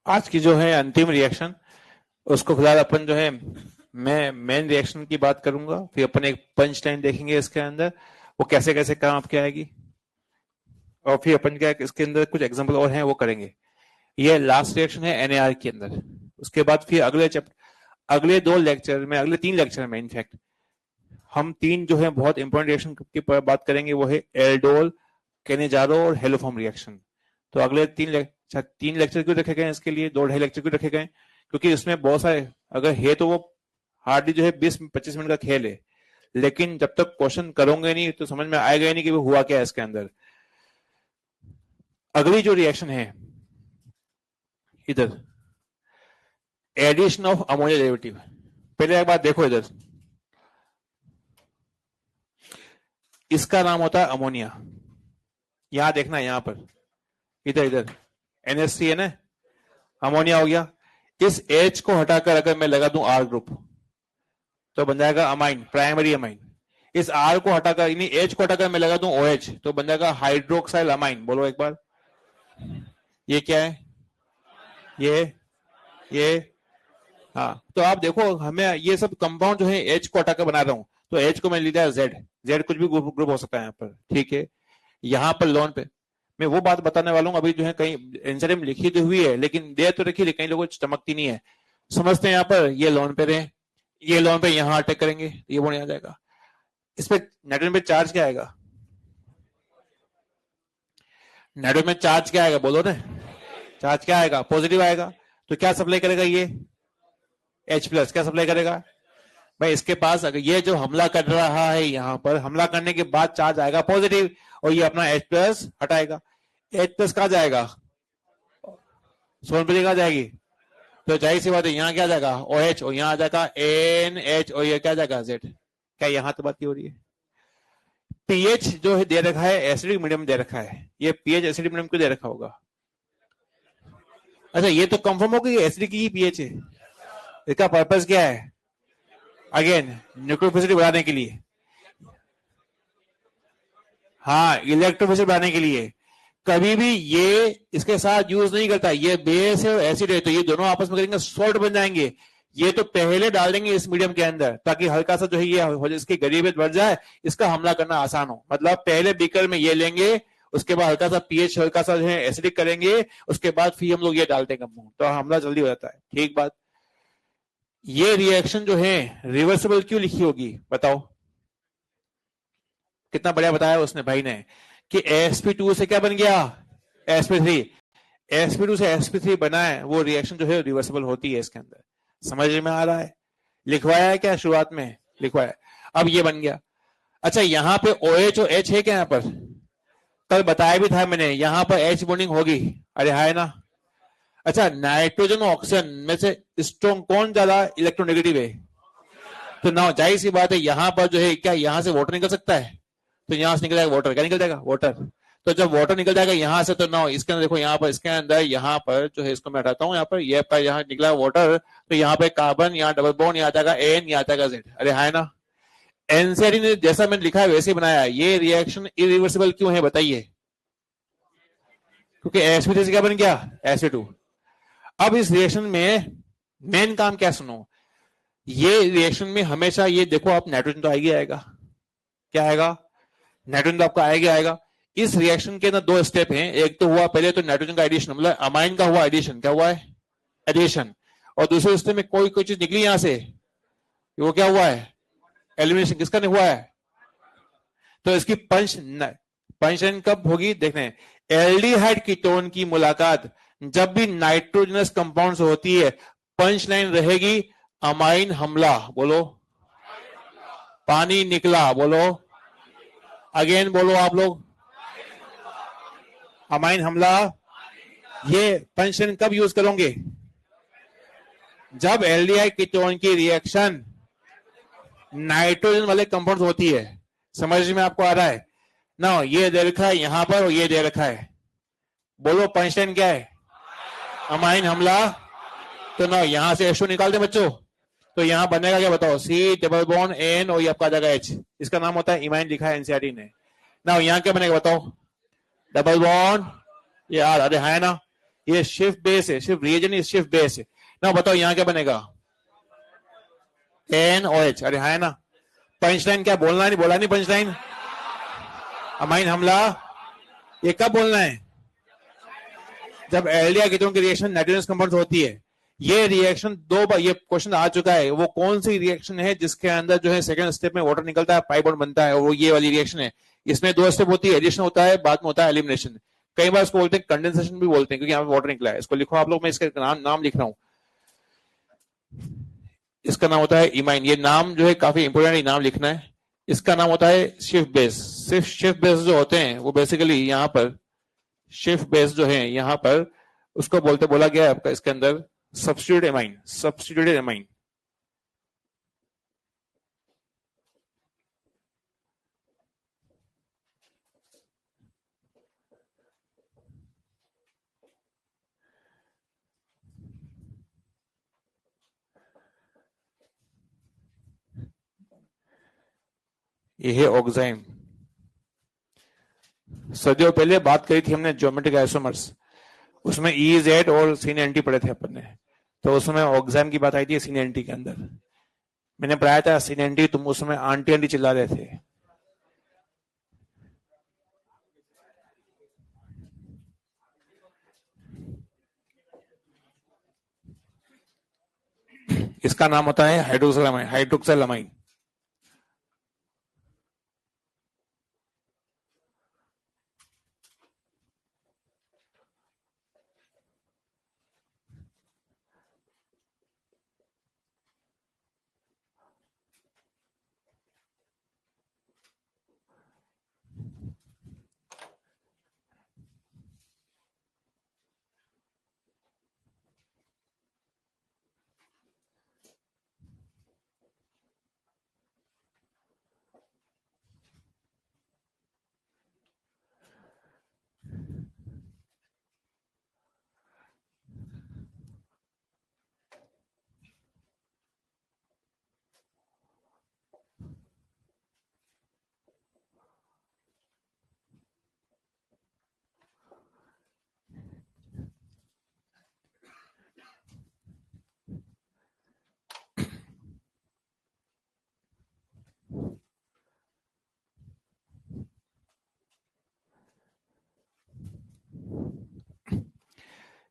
Speaker 1: आज की जो है अंतिम रिएक्शन, उसको फिलहाल अपन जो है, मैं मेन रिएक्शन की बात करूंगा, फिर अपन एक पंच लाइन देखेंगे इसके अंदर वो कैसे कैसे काम आपके आएगी, और फिर अपन क्या इसके अंदर कुछ एग्जांपल और हैं वो करेंगे। ये लास्ट रिएक्शन है एनएआर के अंदर। उसके बाद फिर अगले 2 लेक्चर में, अगले 3 लेक्चर में इनफैक्ट हम 3 जो है बहुत इंपॉर्टेंट रिएक्शन की बात करेंगे, वो है एल्डोल, केनेजारो और हेलोफॉर्म रिएक्शन। तो अगले 3 लेक्चर क्यों रखे गए इसके लिए, 2-2.5 लेक्चर क्यों रखे गए, क्योंकि इसमें बहुत सारे अगर है तो वो हार्डली जो है 20-25 मिनट का खेल है, लेकिन जब तक क्वेश्चन करोगे नहीं तो समझ में आएगा ही नहीं कि वो हुआ क्या है इसके अंदर। अगली जो रिएक्शन है इधर, एडिशन ऑफ अमोनिया डेरिवेटिव। पहले एक बात देखो इधर, इसका नाम होता है अमोनिया, यहां देखना है, यहां पर इधर इधर NH3 है ना, अमोनिया हो गया। इस H को हटाकर अगर मैं लगा दूं R ग्रुप तो बन जाएगा अमाइन, प्राइमरी अमाइन। इस R को हटाकर, यानी H को हटाकर मैं लगा दूं OH तो बन जाएगा हाइड्रोक्साइल अमाइन। बोलो एक बार, ये क्या है, ये हाँ। तो आप देखो, हमें ये सब कंपाउंड जो है H को हटाकर बना रहा हूं, तो H को मैं लिया Z कुछ भी ग्रुप हो सकता है यहाँ पर, ठीक है। यहाँ पर लोन पे मैं वो बात बताने वाला हूँ, अभी जो है कहीं आंसर में लिखी तो हुई है लेकिन दे तो रखी, कई लोगों को चमकती नहीं है। समझते हैं यहाँ पर ये लोन पे रहे, ये लोन पे यहाँ अटैक करेंगे, ये वो नहीं आ जाएगा। इस पे नाइट्रोजन पे चार्ज क्या आएगा, नाइट्रोजन में चार्ज क्या आएगा, बोलो ना, चार्ज क्या आएगा, पॉजिटिव आएगा। तो क्या सप्लाई करेगा ये H+, क्या सप्लाई करेगा भाई इसके पास, अगर ये जो हमला कर रहा है यहाँ पर, हमला करने के बाद चार्ज आएगा पॉजिटिव और ये अपना H+ हटाएगा। H+ कहाँ जाएगा, सोनपरी कहाँ जाएगी, तो जाहिर सी बात है यहाँ क्या जाएगा OH, और यहाँ आ जाएगा NH, और ये क्या जाएगा Z। क्या यहाँ तो बात की हो रही है। पीएच जो है दे रखा है, एसिडिक मीडियम दे रखा है, ये पीएच एसिडिक मीडियम क्यों दे रखा होगा, अच्छा ये तो कंफर्म हो गई एसिडिक की पीएच है, इसका पर्पस क्या है, अगेन न्यूक्लियोफिलिसिटी बढ़ाने के लिए, हाँ इलेक्ट्रोफिलिसिटी बढ़ाने के लिए। कभी भी ये इसके साथ यूज नहीं करता, ये बेस है और एसिड है, तो ये दोनों आपस में करेंगे सॉल्ट बन जाएंगे। ये तो पहले डाल देंगे इस मीडियम के अंदर ताकि हल्का सा जो है ये हो, इसकी गरीबियत बढ़ जाए, इसका हमला करना आसान हो। मतलब पहले बीकर में ये लेंगे, उसके बाद हल्का सा पीएच हल्का सा जो है एसिडिक करेंगे, उसके बाद फिर हम लोग ये डालते हैं कंपाउंड, तो हमला जल्दी हो जाता है। ठीक बात। ये रिएक्शन जो है रिवर्सिबल क्यों लिखी होगी बताओ, कितना बढ़िया बताया उसने भाई ने कि sp2 से क्या बन गया sp3, sp2 से sp3 बना है, वो रिएक्शन जो है रिवर्सिबल होती है इसके अंदर। समझ में आ रहा है, लिखवाया है क्या शुरुआत में, लिखवाया। अब ये बन गया। अच्छा यहाँ पे OH और H है क्या, यहाँ पर कल बताया भी था मैंने, यहाँ पर H बॉन्डिंग होगी, अरे है ना। अच्छा नाइट्रोजन और ऑक्सीजन में से स्ट्रॉन्ग कौन ज्यादा इलेक्ट्रोनेगेटिव है, तो ना जाहिर सी बात है यहाँ पर जो है क्या यहाँ से वाटर निकल सकता है, तो यहाँ से निकल जाएगा वाटर, क्या निकल जाएगा वाटर। तो जब वाटर निकल जाएगा यहाँ से, तो ना इसके अंदर देखो, यहाँ पर इसके अंदर यहाँ पर जो है इसको मैं हटाता हूँ, यहाँ पर ये पर यहाँ निकला वाटर, तो यहाँ पे कार्बन, यहाँ डबल बॉन्ड, यहाँ जाएगा N, यहाँ जाएगा Z। अरे है ना, एनसीईआरटी ने जैसा मैंने लिखा है वैसे ही बनाया। ये रिएक्शन इरिवर्सिबल क्यों है बताइए, क्योंकि sp3 से क्या बन गया Sp2। अब इस रिएक्शन में मेन काम क्या सुनो, ये रिएक्शन में हमेशा ये देखो, आप नाइट्रोजन तो आएगी आएगा, क्या आएगा नाइट्रोजन तो आपका आएगा आएगा। इस रिएक्शन के अंदर 2 स्टेप हैं, एक तो हुआ पहले तो नाइट्रोजन का एडिशन, मतलब अमाइन का हुआ एडिशन, क्या हुआ है एडिशन, और दूसरे स्टेप में कोई चीज निकली यहां से, वो क्या हुआ है एलिमिनेशन, किसका नहीं हुआ है। तो इसकी पंच कब होगी देखने, एल्डिहाइड कीटोन की मुलाकात जब भी नाइट्रोजनस कंपाउंड से होती है, पंच लाइन रहेगी अमाइन हमला, बोलो पानी निकला, बोलो अगेन बोलो आप लोग अमाइन हमला। ये पंच लाइन कब यूज करोगे, जब एल्डिहाइड कीटोन की रिएक्शन नाइट्रोजन वाले कंपाउंड होती है। समझ में आपको आ रहा है ना, ये दे रखा है यहां पर और ये दे रखा है, बोलो पंचलाइन क्या है अमाइन हमला। तो ना यहां से H2 निकाल दे बच्चों, तो यहां बनेगा क्या बताओ, C डबल बॉन्ड N और ये आपका जाएगा H, इसका नाम होता है इमाइन, लिखा है एनसीईआरटी ने ना। यहां क्या बनेगा बताओ, डबल बॉन्ड ये R, अरे है ना, ये शिफ्ट बेस है, शिफ्ट रिएजेंट शिफ्ट बेस है ना। बताओ यहाँ क्या बनेगा, NOH। अरे हाँ है ना। पंचलाइन क्या बोलना नहीं, बोला नहीं पंचलाइन। अमाइन हमला ये कब बोलना है, जब एल्डिहाइड कीटोन की रिएक्शन नाइट्रोजन कंपाउंड होती है। ये रिएक्शन दो बार ये क्वेश्चन आ चुका है, वो कौन सी रिएक्शन है जिसके अंदर जो है सेकंड स्टेप में वाटर निकलता है, पाई बॉन्ड बनता है, वो ये वाली रिएक्शन है। इसमें दो स्टेप होती है, एडिशन होता है, बाद में होता है एलिमिनेशन। कई बार इसको बोलते हैं कंडेंसेशन भी बोलते हैं, क्योंकि यहाँ पे वाटर निकला है। इसको लिखो आप लोग, मैं इसका नाम लिख रहा हूँ। इसका नाम होता है इमाइन। ये नाम जो है काफी इंपोर्टेंट नाम लिखना है। इसका नाम होता है शिफ्ट बेस। सिर्फ शिफ्ट बेस जो होते हैं वो बेसिकली यहाँ पर शिफ्ट बेस जो है यहाँ पर उसको बोला गया है आपका इसके अंदर सब्स्टिट्यूटेड एमाइन, सब्स्टिट्यूटेड एमाइन। ये है ऑक्साइम। सदियों पहले बात करी थी हमने ज्योमेट्रिक आइसोमर्स, उसमें EZ और सीन पढ़े थे अपन ने। तो उसमें ऑक्साइम की बात आई थी सीन के अंदर। मैंने पढ़ाया था सीन, तुम उसमें आंटी आंटी चिल्ला रहे थे। इसका नाम होता है हाइड्रोक्सिलमाइन, हाइड्रोक्सिलमाइन।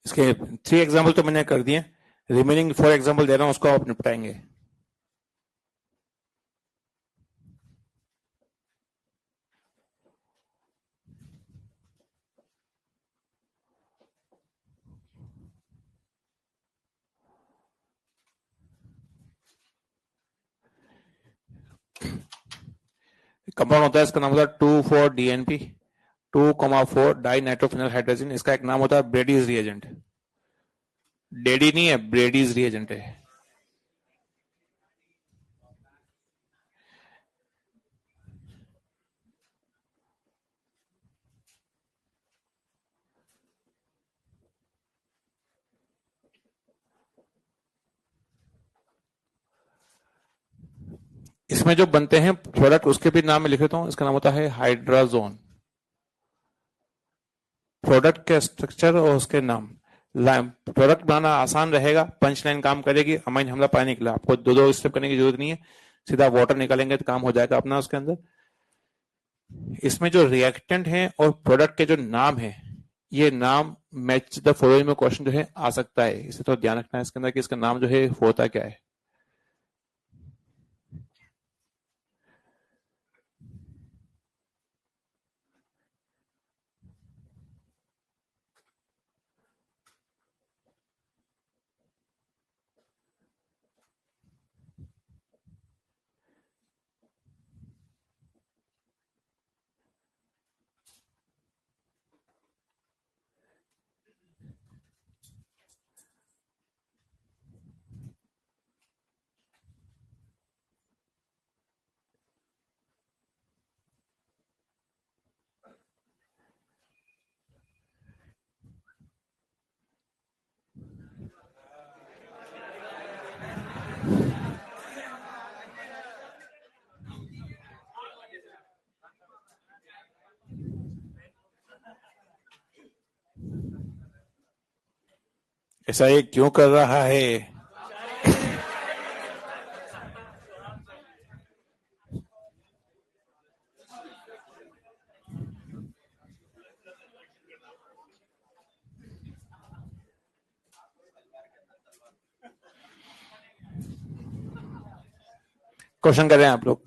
Speaker 1: इसके 3 एग्जाम्पल तो मैंने कर दिए, रिमेनिंग 4 एग्जाम्पल दे रहा हूं, उसको आप निपटाएंगे। कंपाउंड होता है, इसका नाम होता है 2,4-DNP, 2,4 डाई नाइट्रोफिनल हाइड्रोजन। इसका एक नाम होता है ब्रेडीज रिएजेंट। डेडी नहीं है, ब्रेडीज रिएजेंट है। इसमें जो बनते हैं प्रोडक्ट उसके भी नाम में लिख देता हूं। इसका नाम होता है हाइड्राजोन। प्रोडक्ट के स्ट्रक्चर और उसके नाम। प्रोडक्ट बनाना आसान रहेगा, पंच लाइन काम करेगी। अमाइन हमला पानी निकला, आपको दो स्टेप करने की जरूरत नहीं है, सीधा वाटर निकालेंगे तो काम हो जाएगा अपना उसके अंदर। इसमें जो रिएक्टेंट है और प्रोडक्ट के जो नाम है, ये नाम मैच द फॉलोइंग में क्वेश्चन जो है आ सकता है। इसे तो ध्यान रखना है इसके अंदर कि इसका नाम जो है होता क्या है। ऐसा ये क्यों कर रहा है? क्वेश्चन कर रहे हैं आप लोग?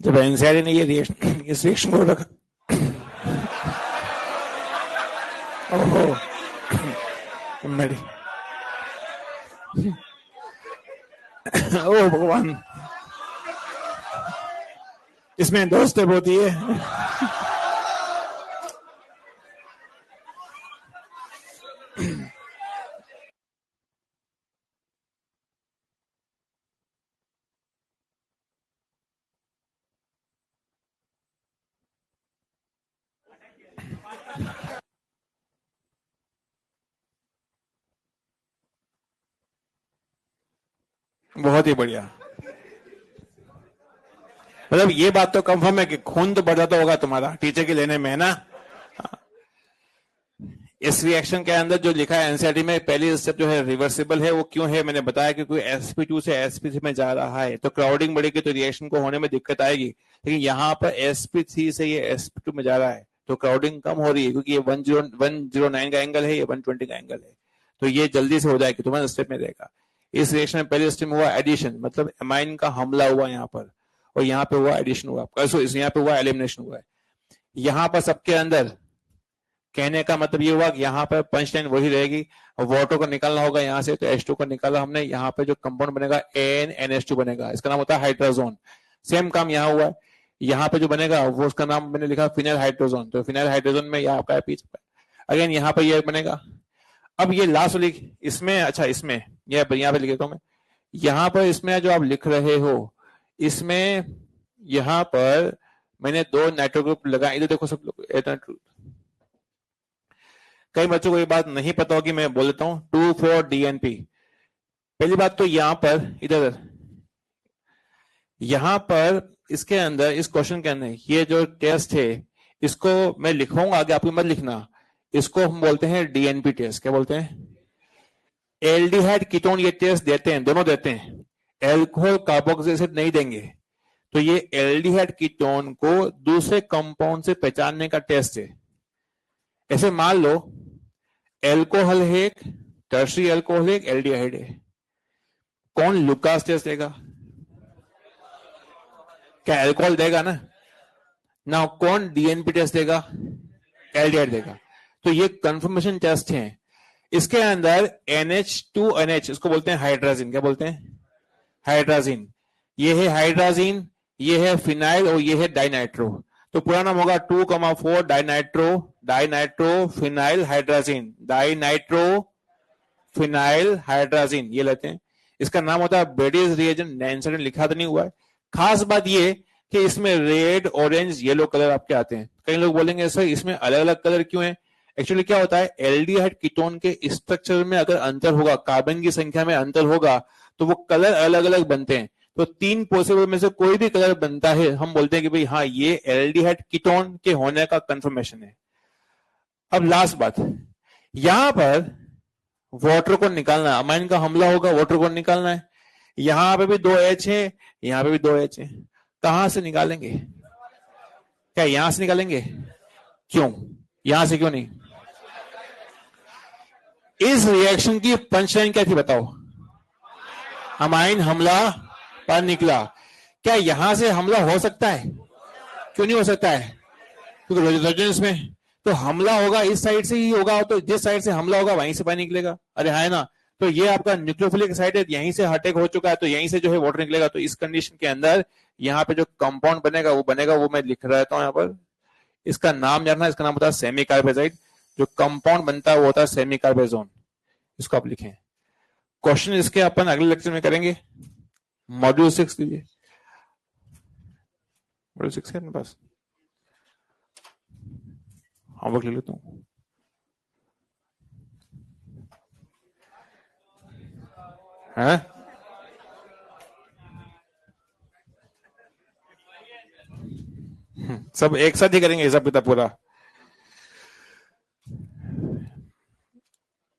Speaker 1: जब एनसीआर ने ये रिएक्शन, इस रिएक्शन को रखा, ओहो मेरी, ओह भगवान, इसमें 2 स्टेप होती है। बहुत ही बढ़िया। मतलब ये बात तो कंफर्म है कि खून तो बढ़ जाता होगा तुम्हारा टीचर के लेने में, है ना? इस रिएक्शन के अंदर जो लिखा है एनसीईआरटी में, पहली स्टेप जो है रिवर्सिबल है। वो क्यों है मैंने बताया, क्योंकि sp2 से sp3 में जा रहा है, तो क्राउडिंग बढ़ेगी तो रिएक्शन को होने में दिक्कत आएगी। लेकिन यहाँ पर sp3 से ये sp2 में जा रहा है तो क्राउडिंग कम हो रही है, क्योंकि ये 109 का एंगल है, ये 120 का एंगल है, तो ये जल्दी से हो जाएगी, तुम्हारे स्टेप में रहेगा। इस रिएक्शन में पहले स्टेप में हुआ एडिशन, मतलब एमाइन का हमला हुआ यहाँ पर, और यहाँ पे हुआ एडिशन हुआ, यहाँ पे हुआ एलिमिनेशन हुआ है। यहाँ पर सबके अंदर कहने का मतलब ये हुआ कि यहाँ पर पंच लाइन वही रहेगी, वाटर को निकालना होगा यहाँ से, तो H2 को निकाला हमने, यहाँ पे जो कंपाउंड बनेगा NH2 बनेगा, इसका नाम होता है हाइड्रोजोन। सेम काम यहाँ हुआ है, यहाँ पे जो बनेगा वो उसका नाम मैंने लिखा फिनाइल हाइड्रोजोन, तो फिनाइल हाइड्रोजन में यहाँ आपका पीछे अगेन यहाँ पे ये बनेगा। अब ये लास्ट वाली इसमें, अच्छा इसमें यहाँ पे लिख देता हूँ मैं, यहाँ पर इसमें जो आप लिख रहे हो, इसमें यहाँ पर मैंने 2 नाइट्रो ग्रुप लगाए, इधर देखो सब लोग। कई बच्चों को ये बात नहीं पता होगी, मैं बोल देता हूं, 2,4 DNP। पहली बात तो यहां पर, इधर यहां पर इसके अंदर, इस क्वेश्चन के अंदर ये जो टेस्ट है, इसको मैं लिखवाऊंगा आगे, आपको मत लिखना, इसको हम बोलते हैं DNP टेस्ट। क्या बोलते हैं? एल्डिहाइड कीटोन ये टेस्ट देते हैं, दोनों देते हैं, एल्कोहल कार्बोक्सिलिक एसिड नहीं देंगे। तो ये एल्डिहाइड कीटोन को दूसरे कंपाउंड से पहचानने का टेस्ट है। ऐसे मान लो एल्कोहल है एक, टर्शरी एल्कोहल है एक, एल्डिहाइड है, कौन लुकास टेस्ट देगा? क्या एल्कोहल देगा ना? ना कौन DNP टेस्ट देगा? एल्डिहाइड देगा। तो ये कंफर्मेशन टेस्ट है। इसके अंदर NH2NH, इसको बोलते हैं हाइड्राजिन। क्या बोलते हैं? हाइड्राजिन। ये है हाइड्राजिन, ये है फिनाइल, और ये है डाइनाइट्रो। तो पूरा नाम होगा 2,4 dinitro phenyl hydrazine, dinitro phenyl hydrazine, ये लेते हैं। इसका नाम होता है बेडीज रिएजेंट, नैंसर ने लिखा तो नहीं हुआ है। खास बात ये कि इसमें रेड, ऑरेंज, येलो कलर आपके आते हैं। कई लोग बोलेंगे सर इसमें अलग अलग कलर क्यों है? एक्चुअली क्या होता है, एल्डिहाइड कीटोन के स्ट्रक्चर में अगर अंतर होगा, कार्बन की संख्या में अंतर होगा, तो वो कलर अलग अलग बनते हैं। तो 3 पॉसिबल में से कोई भी कलर बनता है, हम बोलते हैं कि भाई हाँ ये एल्डिहाइड कीटोन के होने का कंफर्मेशन है। अब लास्ट बात, यहां पर वाटर को निकालना, अमाइन का हमला होगा, वाटर को निकालना है। यहां पे भी 2 H है, यहां पे भी 2 H है, कहां से निकालेंगे? क्या यहां से निकालेंगे? क्यों यहां से, क्यों नहीं? इस रिएक्शन की पंचलाइन क्या थी बताओ? अमाइन हमला पर निकला। क्या यहां से हमला हो सकता है? क्यों नहीं हो सकता है? क्योंकि रेजोनेंस में तो हमला होगा इस साइड से ही होगा, तो जिस साइड से हमला होगा वहीं से पानी निकलेगा। अरे है ना? तो ये आपका न्यूक्लियोफिलिक साइड है, यहीं से अटैक हो चुका है, तो यहीं से जो है वाटर निकलेगा। तो इस कंडीशन के अंदर यहाँ पे जो कंपाउंड बनेगा वो मैं लिख रहता हूँ यहाँ पर। इसका नाम जानना, इसका नाम होता है सेमी कार्बेजाइड। जो कंपाउंड बनता है वो होता है सेमी कार्बेजोन, इसको आप लिखें। क्वेश्चन इसके अपन अगले लेक्चर में करेंगे। मॉड्यूल 6 लीजिए, मॉड्यूल 6 है अपने पास, होमवर्क ले लेता हूँ। है? सब एक साथ ही करेंगे हिसाब किताब पूरा।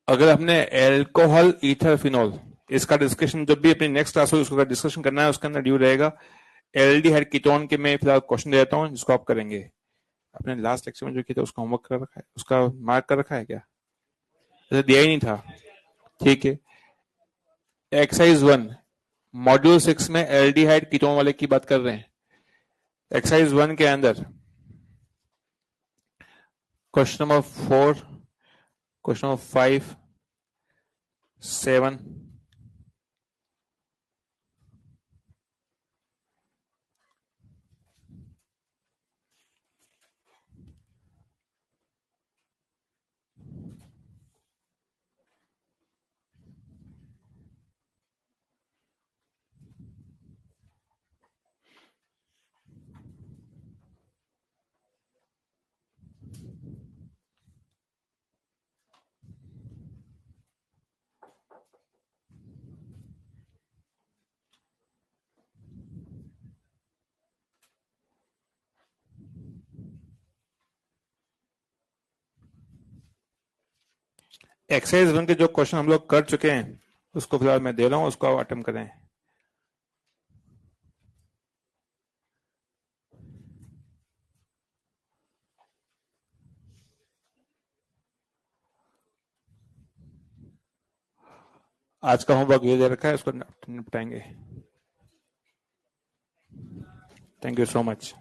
Speaker 1: अगर हमने एल्कोहल ईथर फिनोल इसका डिस्कशन जब भी अपनी नेक्स्ट क्लास हो उसका डिस्कशन करना है, उसके अंदर ड्यू रहेगा। एल्डिहाइड कीटोन के मैं फिलहाल क्वेश्चन दे देता हूँ जिसको आप करेंगे। आपने लास्ट लेक्चर में जो किया था उसका होमवर्क कर रखा है, उसका मार्क कर रखा है क्या? जैसे दिया ही नहीं था। ठीक है, एक्सरसाइज 1 मॉड्यूल 6 में एल्डिहाइड कीटोन वाले की बात कर रहे हैं। एक्सरसाइज 1 के अंदर question number 4, question number 5, 7, exercise 1 के जो क्वेश्चन हम लोग कर चुके हैं उसको फिलहाल मैं दे रहा हूं, उसको अटेम्प्ट करें। आज का होमवर्क ये दे रखा है, उसको निपटाएंगे। Thank you so much.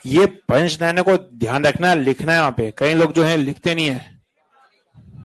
Speaker 1: ये पंच लाइनों को ध्यान रखना, लिखना है। वहां पे कई लोग जो है लिखते नहीं है।